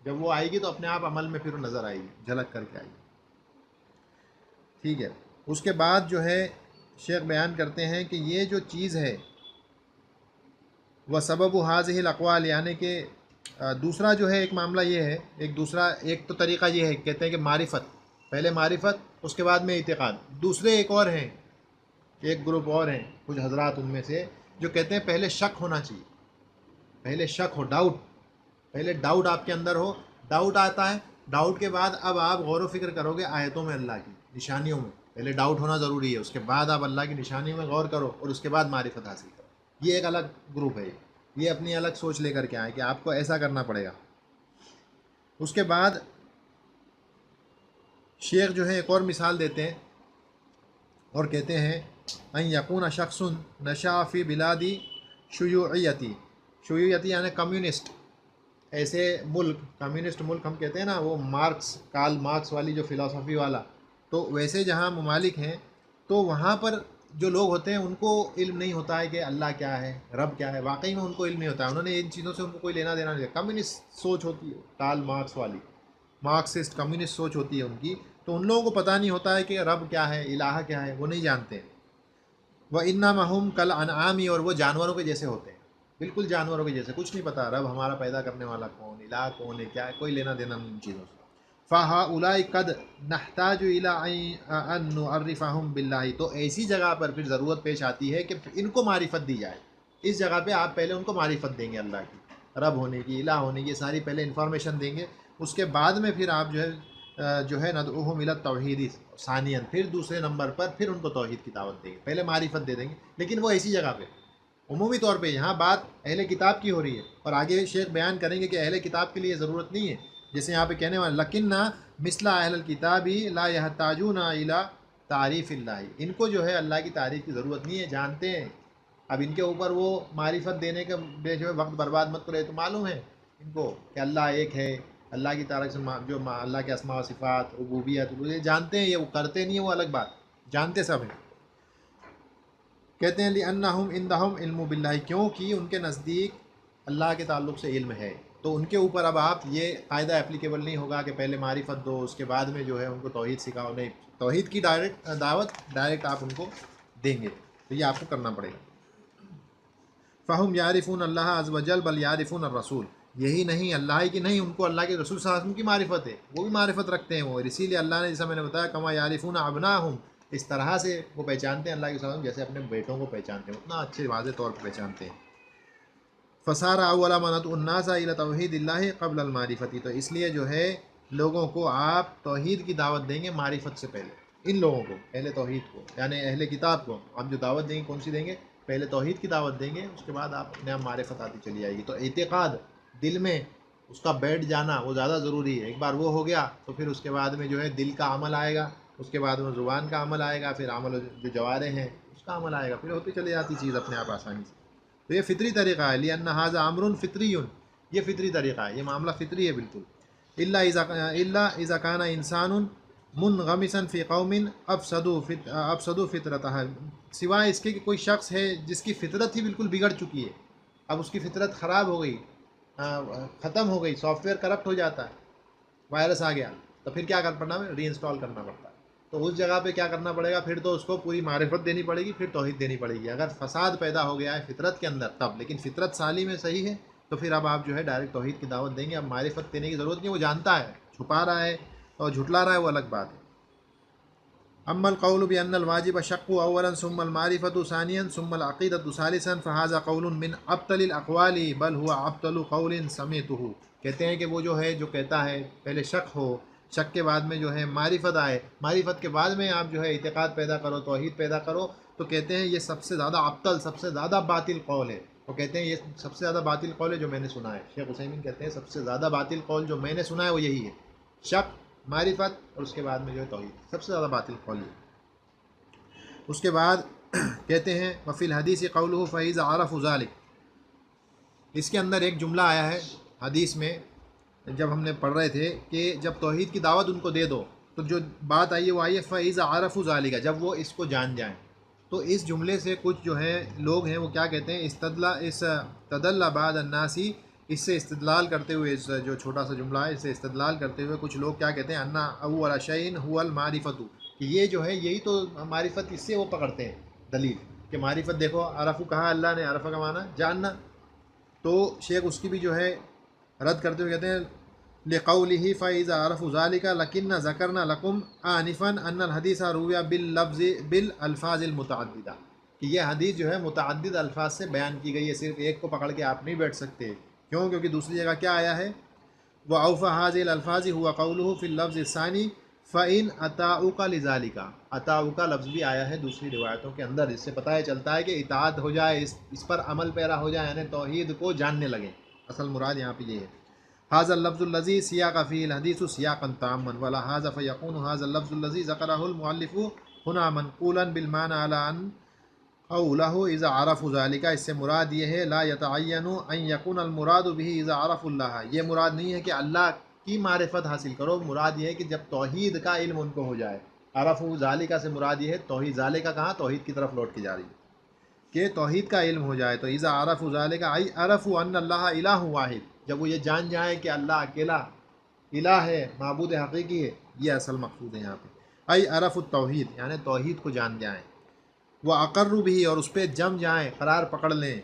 جب وہ آئے گی تو اپنے آپ عمل میں پھر نظر آئے گی، جھلک کر کے آئے گی۔ ٹھیک ہے، اس کے بعد جو ہے شیخ بیان کرتے ہیں کہ یہ جو چیز ہے وہ سبب حاضح الاقوال، یعنی کہ دوسرا جو ہے ایک معاملہ یہ ہے، ایک تو طریقہ یہ ہے، کہتے ہیں کہ معرفت، پہلے معرفت اس کے بعد میں اعتقاد۔ دوسرے ایک اور ہیں، ایک گروپ اور ہیں کچھ حضرات ان میں سے، جو کہتے ہیں پہلے شک ہونا چاہیے، پہلے شک ہو، ڈاؤٹ، پہلے ڈاؤٹ آپ کے اندر ہو، ڈاؤٹ آتا ہے، ڈاؤٹ کے بعد اب آپ غور و فکر کرو گے آیتوں میں، اللہ کی نشانیوں میں، پہلے ڈاؤٹ ہونا ضروری ہے، اس کے بعد آپ اللہ کی نشانیوں میں غور کرو اور اس کے بعد معرفت حاصل کرو۔ یہ ایک الگ گروپ ہے، یہ اپنی الگ سوچ لے کر کے آئے کہ آپ کو ایسا کرنا پڑے گا۔ اس کے بعد شیخ جو ہے ایک اور مثال دیتے ہیں اور کہتے ہیں ان یکون شخص نشا فی بلادی شیوعیتی، شیوعیتی یعنی کمیونسٹ، ایسے ملک، کمیونسٹ ملک ہم کہتے ہیں نا، وہ مارکس، کارل مارکس والی جو فلسفی والا، تو ویسے جہاں ممالک ہیں تو وہاں پر جو لوگ ہوتے ہیں ان کو علم نہیں ہوتا ہے کہ اللہ کیا ہے، رب کیا ہے، واقعی میں ان کو علم نہیں ہوتا ہے، انہوں نے ان چیزوں سے ان کو کوئی لینا دینا نہیں ہے، کمیونسٹ سوچ ہوتی ہے، کارل مارکس والی مارکسسٹ کمیونسٹ سوچ ہوتی ہے ان کی، تو ان لوگوں کو پتہ نہیں ہوتا ہے کہ رب کیا ہے، الہ کیا ہے، وہ نہیں جانتے۔ وہ انما ہم کل انعامی، اور وہ جانوروں کے جیسے ہوتے ہیں، بالکل جانوروں کے جیسے، کچھ نہیں پتہ رب ہمارا پیدا کرنے والا کون، الہ کون ہے، کیا ہے، کوئی لینا دینا نہیں ان چیزوں سے۔ فَهَؤُلَاءِ قَدْ نَحْتَاجُ إِلَىٰ أَن نُعَرِّفَهُم بِاللَّهِ، تو ایسی جگہ پر پھر ضرورت پیش آتی ہے کہ ان کو معرفت دی جائے۔ اس جگہ پہ آپ پہلے ان کو معرفت دیں گے، اللہ کی، رب ہونے کی، الہ ہونے کی، ساری پہلے انفارمیشن دیں گے، اس کے بعد میں پھر آپ جو ہے ندعوہم الی التوحید ثانیاً، پھر دوسرے نمبر پر پھر ان کو توحید کی دعوت دیں گے، پہلے معرفت دے دیں گے، لیکن وہ ایسی جگہ پہ، عمومی طور پہ یہاں بات اہل کتاب کی ہو رہی ہے، اور آگے شیخ بیان کریں گے کہ اہل کتاب کے لیے ضرورت نہیں ہے، جیسے یہاں پہ کہنے والا لکن مثل اہل الکتاب لا یحتاجون الی تعریف اللہ، ان کو جو ہے اللہ کی تعریف کی ضرورت نہیں ہے، جانتے ہیں۔ اب ان کے اوپر وہ معرفت دینے کا بے جو ہے وقت برباد مت کرے، تو معلوم ہے ان کو کہ اللہ ایک ہے، اللہ کی طرف سے جو اللہ کے اسماء و صفات، ربوبیت، یہ جانتے ہیں، یہ وہ کرتے نہیں ہیں، وہ الگ بات، جانتے سب ہیں۔ کہتے ہیں لِأَنَّهُمْ عِنْدَهُمْ علم باللہ، کیونکہ ان کے نزدیک اللہ کے تعلق سے علم ہے، تو ان کے اوپر اب آپ یہ قاعدہ اپلیکیبل نہیں ہوگا کہ پہلے معرفت دو اس کے بعد میں جو ہے ان کو توحید سکھاؤ، نہیں، توحید کی دعوت ڈائریکٹ آپ ان کو دیں گے، تو یہ آپ کو کرنا پڑے گا۔ فَهُمْ يَعْرِفُونَ اللَّهَ عَزَّ وَجَلَّ بَلْ يَعْرِفُونَ الرَّسُولَ، یہی نہیں اللہ ہی کی نہیں، ان کو اللہ کے رسول صلی اللہ علیہ وسلم کی معرفت ہے، وہ بھی معرفت رکھتے ہیں وہ، اور اسی لیے اللہ نے جیسا میں نے بتایا کما یعرفون ابناہم، اس طرح سے وہ پہچانتے ہیں اللہ کے وسلم جیسے اپنے بیٹوں کو پہچانتے ہیں، اتنا اچھے واضح طور پر پہچانتے ہیں۔ فصار اول ما ندعو الناس الى توحید اللہ قبل المعرفتی، تو اس لیے جو ہے لوگوں کو آپ توحید کی دعوت دیں گے معرفت سے پہلے، ان لوگوں کو، اہل توحید کو، یعنی اہل کتاب کو آپ جو دعوت دیں گے کون سی دیں گے؟ پہلے توحید کی دعوت دیں گے، اس کے بعد آپ اپنے آپ معرفت آتی چلی جائے گی۔ تو اعتقاد دل میں اس کا بیٹھ جانا وہ زیادہ ضروری ہے، ایک بار وہ ہو گیا تو پھر اس کے بعد میں جو ہے دل کا عمل آئے گا، اس کے بعد میں زبان کا عمل آئے گا، پھر عمل جو جوارے ہیں اس کا عمل آئے گا، پھر ہوتی چلی جاتی چیز اپنے آپ آسانی سے۔ تو یہ فطری طریقہ ہے، لِأَنَّ هَذَا أَمْرٌ فِطْرِيٌّ، یہ فطری طریقہ ہے، یہ معاملہ فطری ہے بالکل۔ إِلَّا إِذَا كَانَ إِنسَانٌ مُنْغَمِسًا فِي قَوْمٍ أَفْسَدُوا فِطْرَتَهَا، سوائے اس کے کہ کوئی شخص ہے جس کی فطرت ہی بالکل بگڑ چکی ہے، اب اس کی فطرت خراب ہو گئی، ختم ہو گئی، سافٹ ویئر کرپٹ ہو جاتا ہے، وائرس آ گیا، تو پھر کیا کرنا پڑنا ہے؟ ری انسٹال کرنا پڑتا ہے۔ تو اس جگہ پہ کیا کرنا پڑے گا؟ پھر تو اس کو پوری معرفت دینی پڑے گی، پھر توحید دینی پڑے گی۔ اگر فساد پیدا ہو گیا ہے فطرت کے اندر تب، لیکن فطرت سالم ہے، صحیح ہے، تو پھر اب آپ جو ہے ڈائریکٹ توحید کی دعوت دیں گے، اب معرفت دینے کی ضرورت نہیں، وہ جانتا ہے، چھپا رہا ہے اور جھٹلا رہا ہے وہ الگ بات ہے۔ اما القول بان الواجب شق اولا ثم المعرفة ثانيا ثم العقیدة ثالثا فهذا قول من ابطل الاقوال بل هو ابطل قول سمعته، کہتے ہیں کہ وہ جو ہے جو کہتا ہے پہلے شک ہو، شک کے بعد میں جو ہے معرفت آئے، معرفت کے بعد میں آپ جو ہے اعتقاد پیدا کرو، توحید پیدا کرو، تو کہتے ہیں یہ سب سے زیادہ ابطل، سب سے زیادہ باطل قول ہے۔ وہ کہتے ہیں یہ سب سے زیادہ باطل قول ہے جو میں نے سنا ہے، شیخ عثیمین کہتے ہیں سب سے زیادہ باطل قول جو میں نے سنا ہے وہ یہی ہے، شک، معرفت اور اس کے بعد میں جو ہے توحید، سب سے زیادہ باطل قول ہے۔ اس کے بعد کہتے ہیں وفی الحدیث قوله فإذا عرفوا ذلك، اس کے اندر ایک جملہ آیا ہے حدیث میں، جب ہم نے پڑھ رہے تھے کہ جب توحید کی دعوت ان کو دے دو، تو جو بات آئی ہے وہ آئی ہے فإذا عرفوا ذلك، جب وہ اس کو جان جائیں۔ تو اس جملے سے کچھ جو ہیں لوگ ہیں وہ کیا کہتے ہیں، استدل بعض الناس، اس سے استدلال کرتے ہوئے، اس جو چھوٹا سا جملہ ہے اس سے استدلال کرتے ہوئے کچھ لوگ کیا کہتے ہیں، ان اول شیء هو المعرفۃ، کہ یہ جو ہے یہی تو معرفت، اس سے وہ پکڑتے ہیں دلیل کہ معرفت، دیکھو عرفو کہا اللہ نے، عرفہ کا معنی جاننا، تو شیخ اس کی بھی جو ہے رد کرتے ہوئے کہتے ہیں لقوله فإذا عرفوا ذلك لكن ذكرنا لكم آنفا أن الحديث روي بالالفاظ المتعددة، کہ یہ حدیث جو ہے متعدد الفاظ سے بیان کی گئی ہے، صرف ایک کو پکڑ کے آپ نہیں بیٹھ سکتے، کیوں؟ کیونکہ دوسری جگہ کیا آیا ہے، وأوفى هذه الألفاظ هو قوله في اللفظ الثاني فإن أطاعوك لذلك، أطاعوك لفظ بھی آیا ہے دوسری روایتوں کے اندر، اس سے پتہ چلتا ہے کہ اطاعت ہو جائے، اس پر عمل پیرا ہو جائے، یعنی توحید کو جاننے لگیں، اصل مراد یہاں پہ یہ ہے۔ حاض اللفظ الذی سیاق فی الحدیث سیاقا تاما ولہذا فیکون حاض اللفظ الذی ذکرہ المؤلف ہنا منقولا بالمعنى على ان قوله اذا عرفوا ذلك، اس سے مراد یہ ہے لا يتعین ان یکون المراد به اذا عرفوا اللہ، یہ مراد نہیں ہے کہ اللہ کی معرفت حاصل کرو، مراد یہ ہے کہ جب توحید کا علم ان کو ہو جائے۔ عرفوا ذالک سے مراد یہ ہے توحید، ذالک کہاں توحید کی طرف لوٹ کے جا رہی ہے کہ توحید کا علم ہو جائے، تو اذا عرفوا ذالک ای عرفوا ان اللہ الہ واحد، جب وہ یہ جان جائیں کہ اللہ اکیلا الہ ہے، معبود حقیقی ہے، یہ اصل مقصود ہے یہاں پہ۔ ای عرف التوحید یعنی توحید کو جان جائیں، وہ اقروا بھی اور اس پہ جم جائیں، قرار پکڑ لیں،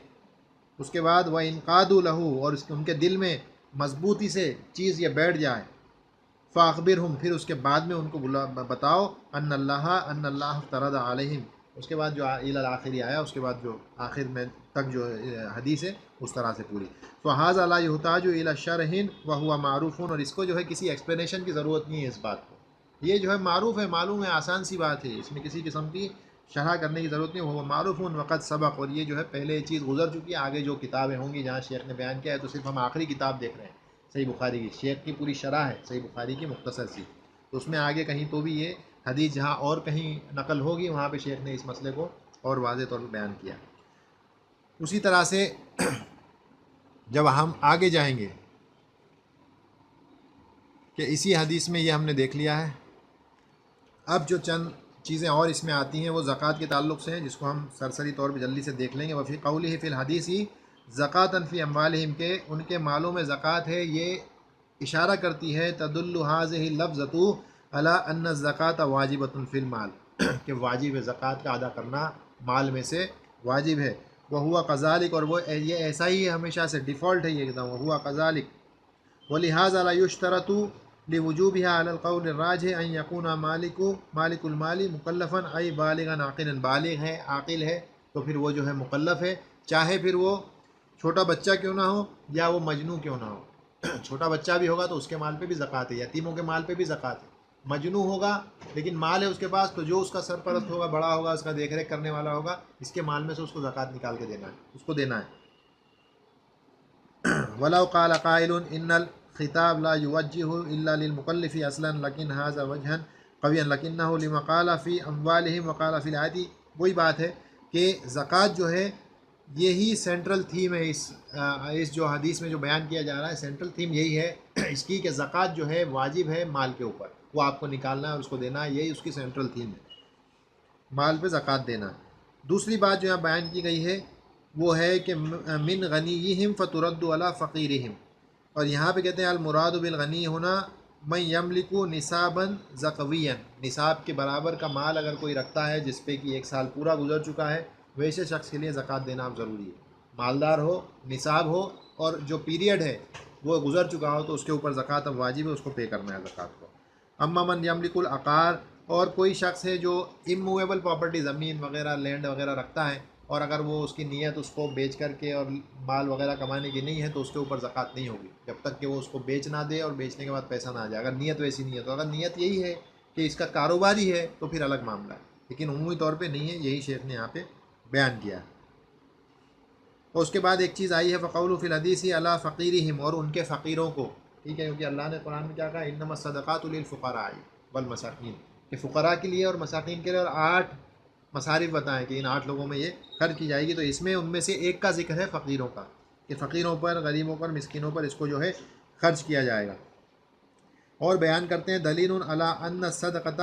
اس کے بعد وہ انقادوا لہو اور ان کے دل میں مضبوطی سے چیز یہ بیٹھ جائے، فاخبرہم پھر اس کے بعد میں ان کو بتاؤ ان اللہ افترض علیہم، اس کے بعد جو الی الآخری آیا، اس کے بعد جو آخر میں تک جو حدیث ہے اس طرح سے پوری۔ فہذا لا یحتاج الی شرح وہو معروف، اور اس کو جو ہے کسی ایکسپلینیشن کی ضرورت نہیں ہے اس بات کو، یہ جو ہے معروف ہے، معلوم ہے، آسان سی بات ہے، اس میں کسی قسم کی شرح کرنے کی ضرورت نہیں، وہ معروف وقت سبق، اور یہ جو ہے پہلے یہ چیز گزر چکی ہے، آگے جو کتابیں ہوں گی جہاں شیخ نے بیان کیا ہے تو صرف ہم آخری کتاب دیکھ رہے ہیں صحیح بخاری کی، شیخ کی پوری شرح ہے صحیح بخاری کی مختصر سی، تو اس میں آگے کہیں تو بھی یہ حدیث جہاں اور کہیں نقل ہوگی وہاں پہ شیخ نے اس مسئلے کو اور واضح طور پر بیان کیا۔ اسی طرح سے جب ہم آگے جائیں گے کہ اسی حدیث میں یہ ہم نے دیکھ لیا ہے، اب جو چند چیزیں اور اس میں آتی ہیں وہ زکوٰۃ کے تعلق سے ہیں، جس کو ہم سرسری طور پہ جلدی سے دیکھ لیں گے۔ وفی قولہ فی الحدیث زکوٰۃ فی اموالہم، کے ان کے مالوں میں زکوٰۃ ہے، یہ اشارہ کرتی ہے تدل هذه اللفظۃ علی ان الزکوٰۃ واجبۃ فی المال، کہ واجب ہے زکوٰۃ کا ادا کرنا مال میں سے واجب ہے، وہوا کذالک، اور وہ یہ ایسا ہی ہے ہمیشہ سے، ڈیفالٹ ہے یہ ایک دم، وہوا کذالک، ولہذا لا یشترط لوجوبها على القول الراجح ان يكون مالک المال مکلفا ای بالغا عاقلا، بالغ ہے عاقل ہے تو پھر وہ جو ہے مکلف ہے، چاہے پھر وہ چھوٹا بچہ کیوں نہ ہو یا وہ مجنوں کیوں نہ ہو، چھوٹا بچہ بھی ہوگا تو اس کے مال پہ بھی زکوٰۃ ہے، یتیموں کے مال پہ بھی زکوٰۃ ہے، مجنوں ہوگا لیکن مال ہے اس کے پاس تو جو اس کا سرپرست ہوگا، بڑا ہوگا، اس کا دیکھ ریکھ کرنے والا ہوگا، اس کے مال میں سے اس کو زکوٰۃ نکال کے دینا ہے، اس کو دینا ہے۔ ولو قال قائل ان الخطاب لا يوجه الا للمكلف اصلا لكن هذا وجها قويا لكنه لما قال في اموالهم وقال في العادي، وہی بات ہے کہ زکوٰۃ جو ہے یہی سینٹرل تھیم ہے اس جو حدیث میں جو بیان کیا جا رہا ہے، سینٹرل تھیم یہی ہے اس کی کہ زکوٰۃ جو ہے واجب ہے مال کے اوپر، وہ آپ کو نکالنا ہے اور اس کو دینا ہے، یہی اس کی سینٹرل تھیم ہے، مال پہ زکوٰۃ دینا۔ دوسری بات جو یہاں بیان کی گئی ہے وہ ہے کہ من غنیہم فترد علی فقیرہم، اور یہاں پہ کہتے ہیں المراد بالغنی ہونا من یملک نصابا زکویا، نصاب کے برابر کا مال اگر کوئی رکھتا ہے جس پہ کہ ایک سال پورا گزر چکا ہے، ویسے شخص کے لیے زکوٰۃ دینا اب ضروری ہے، مالدار ہو، نصاب ہو، اور جو پیریڈ ہے وہ گزر چکا ہو تو اس کے اوپر زکوٰۃ اب واجب ہے، اس کو پے کرنا ہے زکوٰۃ کو۔ اما من یملک العقار، اور کوئی شخص ہے جو اموویبل پراپرٹی زمین وغیرہ لینڈ وغیرہ رکھتا ہے، اور اگر وہ اس کی نیت اس کو بیچ کر کے اور مال وغیرہ کمانے کی نہیں ہے تو اس کے اوپر زکوٰۃ نہیں ہوگی جب تک کہ وہ اس کو بیچ نہ دے اور بیچنے کے بعد پیسہ نہ آ جائے، اگر نیت ویسی نہیں ہے تو، اگر نیت یہی ہے کہ اس کا کاروباری ہے تو پھر الگ معاملہ ہے، لیکن عمومی طور پہ نہیں ہے، یہی شیخ نے یہاں پہ بیان کیا ہے۔ اور اس کے بعد ایک چیز آئی ہے فقول فی الحدیث علی فقیرہم، اور ان کے فقیروں کو، ٹھیک ہے، کیونکہ اللہ نے قرآن میں کیا کہا انما الصدقات للفقراء والمساکین، کہ فقراء کے لیے اور مساکین کے لیے، اور 8 مصارف بتائیں کہ ان 8 لوگوں میں یہ خرچ کی جائے گی، تو اس میں ان میں سے ایک کا ذکر ہے فقیروں کا، کہ فقیروں پر، غریبوں پر، مسکینوں پر اس کو جو ہے خرچ کیا جائے گا۔ اور بیان کرتے ہیں دلیل علی ان الصدقۃ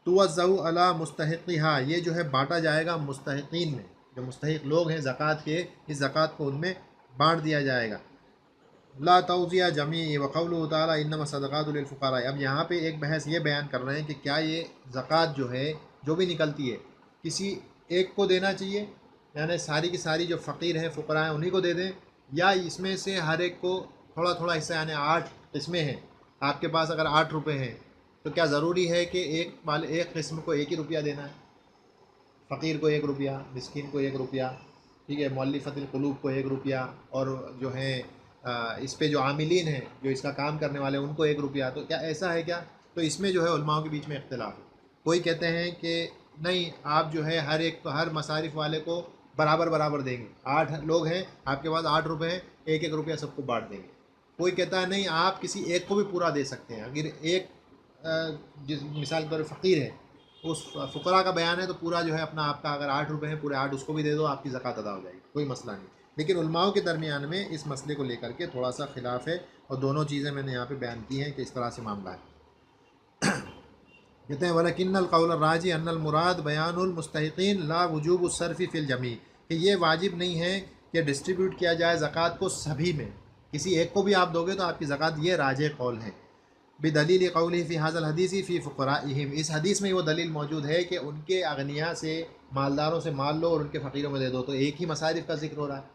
توزع علی مستحقہا، یہ جو ہے بانٹا جائے گا مستحقین میں، جو مستحق لوگ ہیں زکوٰۃ کے، اس زکوٰۃ کو ان میں بانٹ دیا جائے گا۔ لا توزیع جمیع، وقولہ تعالی انما الصدقات للفقراء، اب یہاں پہ ایک بحث یہ بیان کر رہے ہیں کہ کیا یہ زکوٰۃ جو ہے جو بھی نکلتی ہے کسی ایک کو دینا چاہیے، یعنی ساری کی ساری جو فقیر ہیں فقراء ہیں انہی کو دے دیں، یا اس میں سے ہر ایک کو تھوڑا تھوڑا حصہ، یعنی 8 قسمیں ہیں، آپ کے پاس اگر 8 روپے ہیں تو کیا ضروری ہے کہ ایک قسم کو 1 ہی روپیہ دینا ہے، فقیر کو 1 روپیہ، مسکین کو 1 روپیہ، ٹھیک ہے، مؤلفۃ القلوب کو 1 روپیہ، اور جو ہیں اس پہ جو عاملین ہیں، جو اس کا کام کرنے والے ان کو 1 روپیہ، تو کیا ایسا ہے کیا؟ تو اس میں جو ہے علماء کے بیچ میں اختلاف ہے، کوئی کہتے ہیں کہ نہیں، آپ جو ہے ہر ایک کو، ہر مصارف والے کو برابر برابر دیں گے، 8 لوگ ہیں آپ کے پاس 8 روپے ہیں، 1 1 روپیہ سب کو بانٹ دیں گے، کوئی کہتا ہے نہیں آپ کسی ایک کو بھی پورا دے سکتے ہیں. اگر ایک جس مثال کے طور پر فقیر ہے، اس فقراء کا بیان ہے تو پورا جو ہے اپنا آپ کا اگر 8 روپے ہیں پورے 8 اس کو بھی دے دو، آپ کی زکوٰۃ ادا ہو جائے گی، کوئی مسئلہ نہیں. لیکن علماؤں کے درمیان میں اس مسئلے کو لے کر کے تھوڑا سا خلاف ہے، اور دونوں چیزیں میں نے یہاں پہ بیان کی ہیں کہ اس طرح سے معاملہ ہے. کہتے ہیں وَلَكِنَّ الْقَوْلَ الرَّاجِحُ أَنَّ الْمُرَادَ بَيَانُ الْمُسْتَحِقِينَ لَا وُجُوبُ الصَّرْفِ فِي الْجَمِيعِ، کہ یہ واجب نہیں ہے کہ ڈسٹریبیوٹ کیا جائے زکوٰۃ کو سبھی میں، کسی ایک کو بھی آپ دو گے تو آپ کی زکوٰۃ، یہ راجح قول ہے. بدلیل قوله فی هذا الحدیث فی فقرائہم، اس حدیث میں وہ دلیل موجود ہے کہ ان کے اغنیاء سے، مالداروں سے مال لو اور ان کے فقیروں میں دے دو، تو ایک ہی مصارف کا ذکر ہو رہا ہے.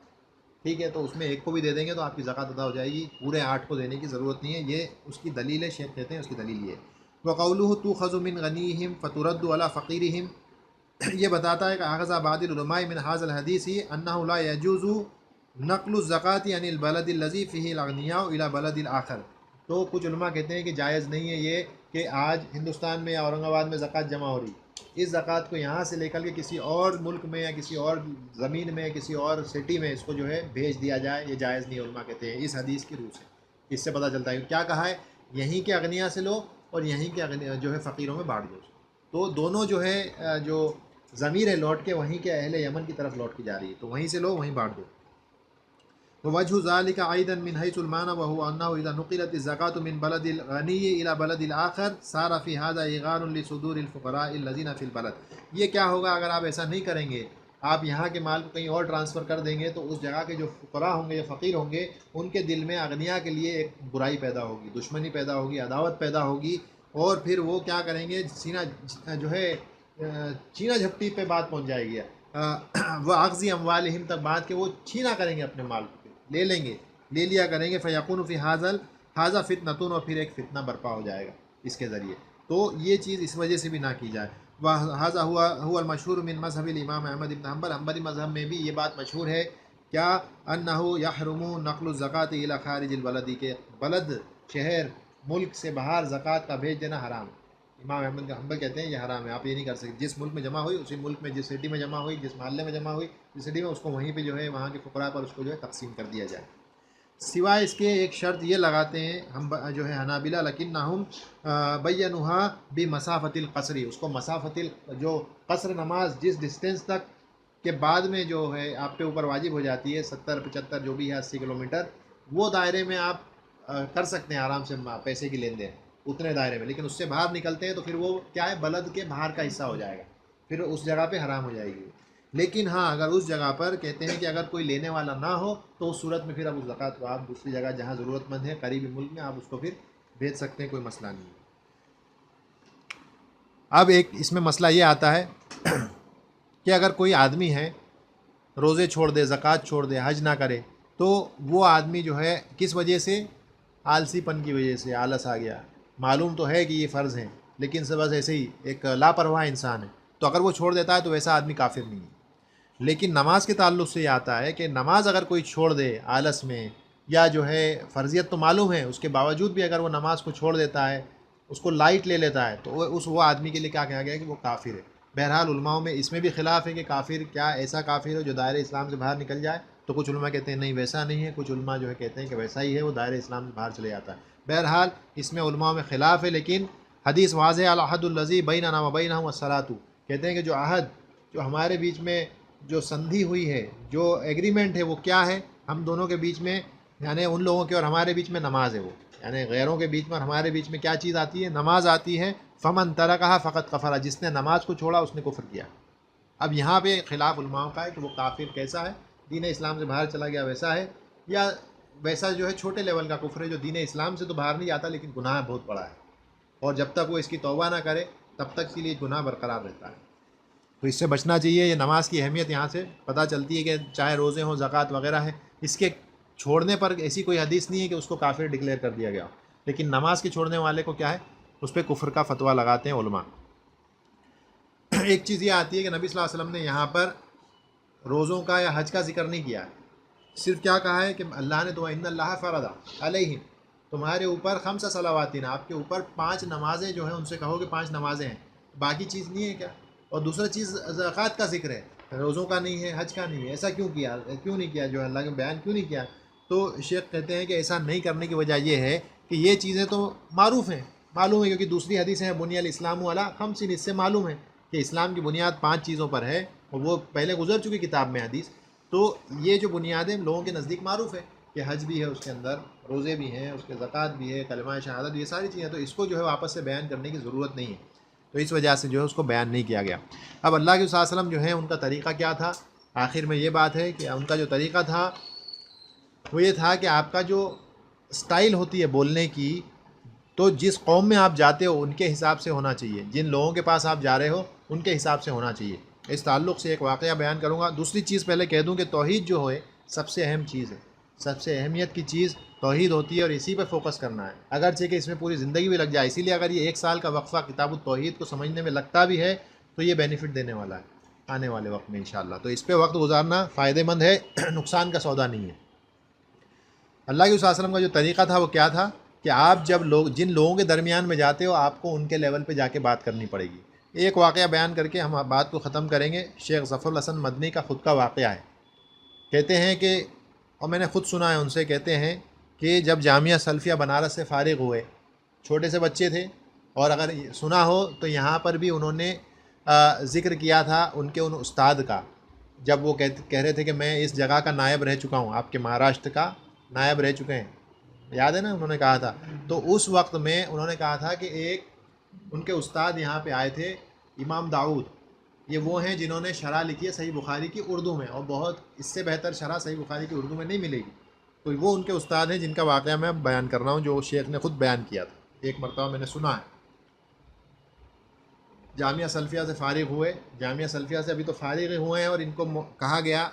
ٹھیک ہے، تو اس میں ایک کو بھی دے دیں گے تو آپ کی زکوٰۃ ادا ہو جائے گی، پورے 8 کو دینے کی ضرورت نہیں ہے. یہ اس کی دلیل ہے، شیخ کہتے ہیں اس کی دلیل یہ ہے. وقولہ تؤخذ من غنیہم فترد علی فقیرہم، یہ بتاتا ہے کہ اخذ بعض العلماء من هذا الحدیث انہ لا يجوز نقل الزکوٰۃ عن البلد الذی فیہ الاغنیاء الی بلد آخر. تو کچھ علماء کہتے ہیں کہ جائز نہیں ہے یہ کہ آج ہندوستان میں یا اورنگ آباد میں زکوٰۃ جمع ہو رہی، اس زکوٰۃ کو یہاں سے لے کر کے کسی اور ملک میں یا کسی اور زمین میں، کسی اور سٹی میں اس کو جو ہے بھیج دیا جائے، یہ جائز نہیں ہے. علماء کہتے ہیں اس حدیث کی روح سے، اس سے پتہ چلتا ہے کہ کیا کہا ہے، یہیں کے اغنیاء سے لو اور یہیں کے اغنیاء جو ہے فقیروں میں بانٹ دو. تو دونوں جو ہے جو ضمیر ہے لوٹ کے وہیں کے اہل یمن کی طرف لوٹ کے جا رہی ہے، تو وہیں سے لو وہیں بانٹ دو. ووجه ذلك أيضا من حيث المعنى وهو أنه إذا نقلت الزكاة من بلد الغني إلى بلد الآخر صار في هذا إغار لصدور الفقراء الذين في البلد. یہ کیا ہوگا اگر آپ ایسا نہیں کریں گے، آپ یہاں کے مال کو کہیں اور ٹرانسفر کر دیں گے تو اس جگہ کے جو فقراء ہوں گے یا فقیر ہوں گے ان کے دل میں اغنیاء کے لیے ایک برائی پیدا ہوگی، دشمنی پیدا ہوگی، عداوت پیدا ہوگی، اور پھر وہ کیا کریں گے، سینہ جو ہے چینہ جھپٹی پہ بات پہنچ جائے گی، وہ اخذ اموالہم تک بات کہ وہ چھینا کریں گے، اپنے مال کو لے لیں گے، لے لیا کریں گے. فیقون فی حاضل فتنتون، اور پھر ایک فتنہ برپا ہو جائے گا اس کے ذریعے. تو یہ چیز اس وجہ سے بھی نہ کی جائے. وَهَذَا هُوَ الْمَشْهُورُ مِنْ مذهب الامام احمد بن حنبل، حنبلی مذہب میں بھی یہ بات مشہور ہے کیا، انه یحرم نقل الزکوٰۃ الی خارج البلد، کے بلد، شہر، ملک سے باہر زکوٰۃ کا بھیج دینا حرام. امام احمد بن حنبل کہتے ہیں یہ حرام ہے، آپ یہ نہیں کر سکتے. جس ملک میں جمع ہوئی اسی ملک میں، جس سٹی میں جمع ہوئی، جس محلے میں جمع ہوئی، جس سٹی میں، اس کو وہیں پہ جو ہے وہاں کے فقراء پر اس کو جو ہے تقسیم کر دیا جائے. سوائے اس کے ایک شرط یہ لگاتے ہیں ہم جو ہے حنابلہ، لکنہم بینوہا بمسافت القصر، اس کو مسافت جو قصر نماز جس ڈسٹینس تک کے بعد میں جو ہے آپ کے اوپر واجب ہو جاتی ہے، 70 75 جو بھی ہے 80 کلومیٹر، وہ دائرے میں آپ کر سکتے ہیں آرام سے پیسے کی لین دین اتنے دائرے میں. لیکن اس سے باہر نکلتے ہیں تو پھر وہ کیا ہے، بلد کے باہر کا حصہ ہو جائے گا، پھر اس جگہ پہ حرام ہو جائے گی. لیکن ہاں اگر اس جگہ پر کہتے ہیں کہ اگر کوئی لینے والا نہ ہو تو اس صورت میں پھر اب اس زکوٰۃ کو آپ دوسری جگہ جہاں ضرورت مند ہے قریبی ملک میں آپ اس کو پھر بھیج سکتے ہیں، کوئی مسئلہ نہیں ہے. اب ایک اس میں مسئلہ یہ آتا ہے کہ اگر کوئی آدمی ہے روزے چھوڑ دے، زکوٰۃ چھوڑ دے، حج نہ کرے، تو وہ آدمی جو ہے کس وجہ سے، آلسی پن کی وجہ سے، آلس آ گیا، معلوم تو ہے کہ یہ فرض ہے لیکن سے بس ایسے ہی ایک لاپرواہ انسان ہے، تو اگر وہ چھوڑ دیتا ہے تو ویسا آدمی کافر نہیں ہے. لیکن نماز کے تعلق سے یہ آتا ہے کہ نماز اگر کوئی چھوڑ دے آلس میں، یا جو ہے فرضیت تو معلوم ہے اس کے باوجود بھی اگر وہ نماز کو چھوڑ دیتا ہے، اس کو لائٹ لے لیتا ہے، تو وہ آدمی کے لیے کیا کہا گیا ہے کہ وہ کافر ہے. بہرحال علماؤں میں اس میں بھی خلاف ہے کہ کافر کیا ایسا کافر ہے جو دائرۂ اسلام سے باہر نکل جائے، تو کچھ علماء کہتے ہیں نہیں ویسا نہیں ہے، کچھ علماء جو ہے کہتے ہیں کہ ویسا ہی ہے، وہ دائرۂ اسلام سے باہر چلے جاتا ہے. بہرحال اس میں علماء میں خلاف ہے، لیکن حدیث واضح العہد الذی بیننا وبینہم الصلاۃ، کہتے ہیں کہ جو عہد، جو ہمارے بیچ میں جو سندھی ہوئی ہے، جو ایگریمنٹ ہے، وہ کیا ہے، ہم دونوں کے بیچ میں، یعنی ان لوگوں کے اور ہمارے بیچ میں نماز ہے، وہ یعنی غیروں کے بیچ میں اور ہمارے بیچ میں کیا چیز آتی ہے، نماز آتی ہے. فمن ترکھا فقط کفر، جس نے نماز کو چھوڑا اس نے کفر کیا. اب یہاں پہ خلاف علماء کا ہے کہ وہ کافر کیسا ہے، دین اسلام سے باہر چلا گیا ویسا ہے، یا ویسا جو ہے چھوٹے لیول کا کفر ہے جو دین اسلام سے تو باہر نہیں جاتا لیکن گناہ بہت بڑا ہے، اور جب تک وہ اس کی توبہ نہ کرے تب تک کے لیے گناہ برقرار رہتا ہے. تو اس سے بچنا چاہیے. یہ نماز کی اہمیت یہاں سے پتہ چلتی ہے کہ چاہے روزے ہوں، زکوٰۃ وغیرہ ہے، اس کے چھوڑنے پر ایسی کوئی حدیث نہیں ہے کہ اس کو کافر ڈکلیئر کر دیا گیا، لیکن نماز کے چھوڑنے والے کو کیا ہے، اس پہ کفر کا فتویٰ لگاتے ہیں علماء. ایک چیز یہ آتی ہے کہ نبی صلی اللہ علیہ وسلم نے یہاں پر روزوں کا یا حج کا ذکر نہیں کیا ہے، صرف کیا کہا ہے کہ اللہ نے تو ان اللہ فرض علیہم، تمہارے اوپر خمس صلوات، آپ کے اوپر 5 نمازیں جو ہیں ان سے کہو کہ 5 نمازیں ہیں، باقی چیز نہیں ہے کیا. اور دوسرا چیز زکوٰۃ کا ذکر ہے، روزوں کا نہیں ہے، حج کا نہیں ہے. ایسا کیوں کیا، کیوں نہیں کیا، جو اللہ کے بیان کیوں نہیں کیا. تو شیخ کہتے ہیں کہ ایسا نہیں کرنے کی وجہ یہ ہے کہ یہ چیزیں تو معروف ہیں، معلوم ہے، کیونکہ دوسری حدیثیں ہیں بنی الاسلام علی خمس، اس سے معلوم ہے کہ اسلام کی بنیاد 5 چیزوں پر ہے، اور وہ پہلے گزر چکی کتاب میں حدیث. تو یہ جو بنیادیں لوگوں کے نزدیک معروف ہے کہ حج بھی ہے اس کے اندر، روزے بھی ہیں اس کے، زکوٰۃ بھی ہے، کلمہ شہادت بھی، یہ ساری چیزیں، تو اس کو جو ہے واپس سے بیان کرنے کی ضرورت نہیں ہے، تو اس وجہ سے جو ہے اس کو بیان نہیں کیا گیا. اب اللہ کے صلی اللہ علیہ وسلم جو ہے ان کا طریقہ کیا تھا، آخر میں یہ بات ہے کہ ان کا جو طریقہ تھا وہ یہ تھا کہ آپ کا جو سٹائل ہوتی ہے بولنے کی، تو جس قوم میں آپ جاتے ہو ان کے حساب سے ہونا چاہیے، جن لوگوں کے پاس آپ جا رہے ہو ان کے حساب سے ہونا چاہیے. اس تعلق سے ایک واقعہ بیان کروں گا. دوسری چیز پہلے کہہ دوں کہ توحید جو ہے سب سے اہم چیز ہے، سب سے اہمیت کی چیز توحید ہوتی ہے، اور اسی پہ فوکس کرنا ہے، اگرچہ کہ اس میں پوری زندگی بھی لگ جائے. اسی لیے اگر یہ 1 سال کا وقفہ کتاب التوحید کو سمجھنے میں لگتا بھی ہے تو یہ بینیفٹ دینے والا ہے آنے والے وقت میں انشاءاللہ. تو اس پہ وقت گزارنا فائدہ مند ہے، نقصان کا سودا نہیں ہے. اللہ کے صلی اللہ علیہ وسلم کا جو طریقہ تھا وہ کیا تھا کہ آپ جب جن لوگوں کے درمیان میں جاتے ہو آپ کو ان کے لیول پہ جا کے بات کرنی پڑے گی. ایک واقعہ بیان کر کے ہم بات کو ختم کریں گے. شیخ ظفر الحسن مدنی کا خود کا واقعہ ہے. کہتے ہیں کہ، اور میں نے خود سنا ہے ان سے، کہتے ہیں کہ جب جامعہ سلفیہ بنارس سے فارغ ہوئے، چھوٹے سے بچے تھے، اور اگر سنا ہو تو یہاں پر بھی انہوں نے ذکر کیا تھا ان کے ان استاد کا، جب وہ کہہ رہے تھے کہ میں اس جگہ کا نائب رہ چکا ہوں، آپ کے مہاراشٹر کا نائب رہ چکے ہیں، یاد ہے نا انہوں نے کہا تھا. تو اس وقت میں انہوں نے کہا تھا کہ ایک ان کے استاد یہاں پہ آئے تھے، امام داؤد. یہ وہ ہیں جنہوں نے شرح لکھی ہے صحیح بخاری کی اردو میں، اور بہت اس سے بہتر شرح صحیح بخاری کی اردو میں نہیں ملے گی. تو وہ ان کے استاد ہیں جن کا واقعہ میں بیان کر رہا ہوں، جو شیخ نے خود بیان کیا تھا، ایک مرتبہ میں نے سنا ہے. جامعہ سلفیہ سے فارغ ہوئے، جامعہ سلفیہ سے ابھی تو فارغ ہوئے ہیں، اور ان کو کہا گیا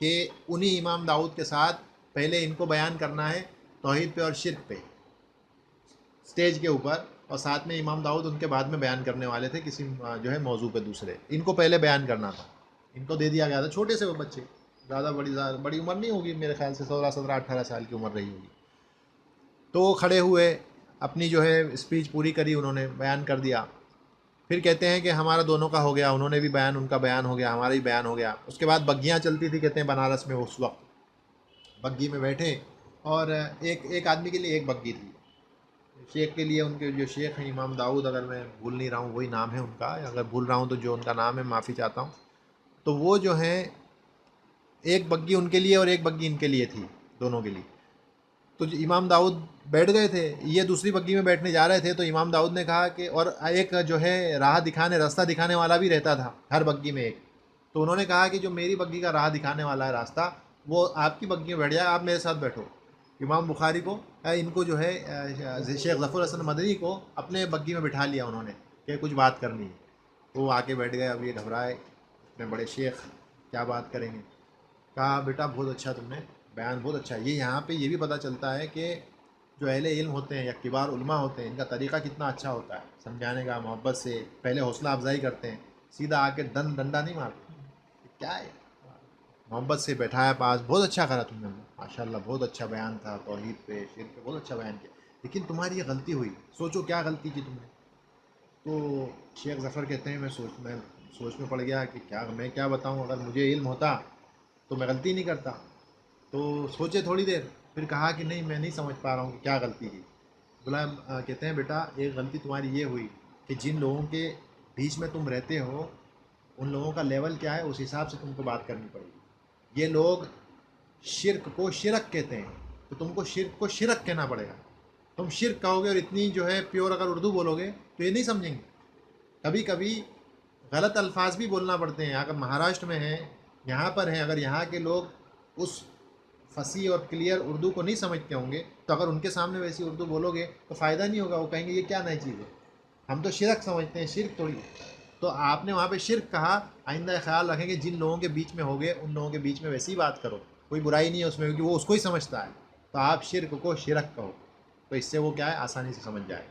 کہ انہی امام داؤد کے ساتھ پہلے ان کو بیان کرنا ہے توحید پہ اور شرک پہ اسٹیج کے اوپر، اور ساتھ میں امام داؤد ان کے بعد میں بیان کرنے والے تھے کسی جو ہے موضوع پہ دوسرے. ان کو پہلے بیان کرنا تھا، ان کو دے دیا گیا تھا. چھوٹے سے وہ بچے، زیادہ بڑی عمر نہیں ہوگی، میرے خیال سے 16 17 18 سال کی عمر رہی ہوگی. تو وہ کھڑے ہوئے، اپنی جو ہے اسپیچ پوری کری، انہوں نے بیان کر دیا. پھر کہتے ہیں کہ ہمارا دونوں کا ہو گیا، انہوں نے بھی بیان، ان کا بیان ہو گیا، ہمارا بھی بیان ہو گیا. اس کے بعد بگیاں چلتی تھی کہتے ہیں بنارس میں اس وقت. بگی میں بیٹھے، اور ایک آدمی کے لیے ایک بگی تھی. شیخ کے لیے، ان کے جو شیخ ہیں امام داؤد، اگر میں بھول نہیں رہا ہوں وہی نام ہے ان کا، اگر بھول رہا ہوں تو جو ان کا نام ہے معافی چاہتا ہوں. تو وہ جو ہیں ایک بگی ان کے لیے اور ایک بگی ان کے لیے تھی، دونوں کے لیے. تو جو امام داؤد بیٹھ گئے تھے، یہ دوسری بگی میں بیٹھنے جا رہے تھے، تو امام داؤد نے کہا کہ، اور ایک جو ہے راستہ دکھانے والا بھی رہتا تھا ہر بگی میں ایک. تو انہوں نے کہا کہ جو میری بگی کا راہ دکھانے والا ہے راستہ، وہ آپ کی بگی میں بیٹھ جائے، آپ میرے ساتھ بیٹھو. امام بخاری کو، ان کو جو ہے شیخ ظفر الحسن مدنی کو اپنے بگی میں بٹھا لیا انہوں نے کہ کچھ بات کرنی ہے. تو وہ آ کے بیٹھ گئے. اب یہ گھبرائے، اتنے بڑے شیخ کیا بات کریں گے. کہا بیٹا بہت اچھا تم نے بیان، بہت اچھا. یہ یہاں پہ یہ بھی پتہ چلتا ہے کہ جو اہل علم ہوتے ہیں یا کبار علماء ہوتے ہیں، ان کا طریقہ کتنا اچھا ہوتا ہے سمجھانے کا. محبت سے پہلے حوصلہ افزائی کرتے ہیں، سیدھا آ کے ڈنڈا نہیں مارتے. کیا ہے، محبت سے بیٹھایا پاس، بہت اچھا کرا تم نے، ماشاءاللہ بہت اچھا بیان تھا، توحید پہ شرک پہ بہت اچھا بیان کیا، لیکن تمہاری یہ غلطی ہوئی، سوچو کیا غلطی کی تم نے. تو شیخ ظفر کہتے ہیں میں سوچ میں پڑ گیا کہ میں کیا بتاؤں، اگر مجھے علم ہوتا تو میں غلطی نہیں کرتا. تو سوچے تھوڑی دیر، پھر کہا کہ نہیں میں نہیں سمجھ پا رہا ہوں کہ کیا غلطی کی. بولا، کہتے ہیں بیٹا ایک غلطی تمہاری یہ ہوئی کہ جن لوگوں کے بیچ میں تم رہتے ہو ان لوگوں کا لیول کیا ہے، اس حساب سے تم کو بات کرنی پڑے گی. یہ لوگ شرک کو شرک کہتے ہیں، تو تم کو شرک کو شرک کہنا پڑے گا. تم شرک کہو گے اور اتنی جو ہے پیور اگر اردو بولو گے تو یہ نہیں سمجھیں گے. کبھی کبھی غلط الفاظ بھی بولنا پڑتے ہیں. اگر مہاراشٹر میں ہیں، یہاں پر ہیں، اگر یہاں کے لوگ اس فصیح اور کلیئر اردو کو نہیں سمجھتے ہوں گے، تو اگر ان کے سامنے ویسی اردو بولو گے تو فائدہ نہیں ہوگا. وہ کہیں گے یہ کیا نئی چیز ہے، ہم تو شرک سمجھتے ہیں، شرک تھوڑی. تو آپ نے وہاں پہ شرک کہا. آئندہ خیال رکھیں کہ جن لوگوں کے بیچ میں ہوگے ان لوگوں کے بیچ میں ویسی ہی بات کرو، کوئی برائی نہیں ہے اس میں، کیونکہ وہ اس کو ہی سمجھتا ہے. تو آپ شرک کو شرک کہو، تو اس سے وہ کیا ہے آسانی سے سمجھ جائے.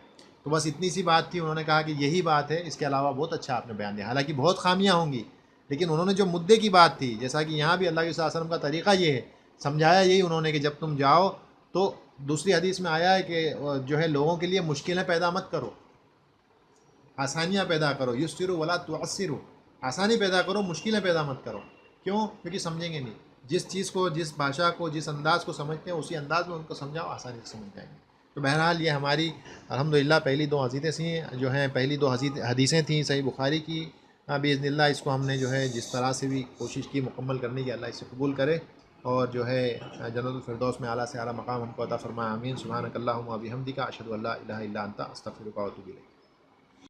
تو بس اتنی سی بات تھی. انہوں نے کہا کہ یہی بات ہے، اس کے علاوہ بہت اچھا آپ نے بیان دیا. حالانکہ بہت خامیاں ہوں گی، لیکن انہوں نے جو مدعے کی بات تھی، جیسا کہ یہاں بھی اللہ کے صلی اللہ علیہ وسلم کا طریقہ یہ ہے، سمجھایا یہی انہوں نے کہ جب تم جاؤ تو دوسری حدیث میں آیا ہے کہ جو ہے لوگوں کے لیے مشکلیں پیدا مت کرو، آسانیاں پیدا کرو. یسروا ولا تعسروا، آسانی پیدا کرو، مشکلیں پیدا مت کرو. کیوں؟ کیونکہ سمجھیں گے نہیں. جس چیز کو، جس بھاشا کو، جس انداز کو سمجھتے ہیں اسی انداز میں ان کو سمجھاؤ، آسانی سے سمجھ جائیں گے۔ تو بہرحال یہ ہماری الحمدللہ پہلی 2 حدیثیں تھیں جو ہیں، پہلی 2 حدیثیں تھیں صحیح بخاری کی۔ باذن اللہ اس کو ہم نے جو ہے جس طرح سے بھی کوشش کی مکمل کرنے کی، اللہ اس سے قبول کرے، اور جو ہے جنت الفردوس میں اعلیٰ سے اعلیٰ مقام ہم کو عطا فرمائے، آمین۔ سبحانک اللہم و بحمدک، اشہد ان لا الہ الا انت، استغفرک و اتوب الیک۔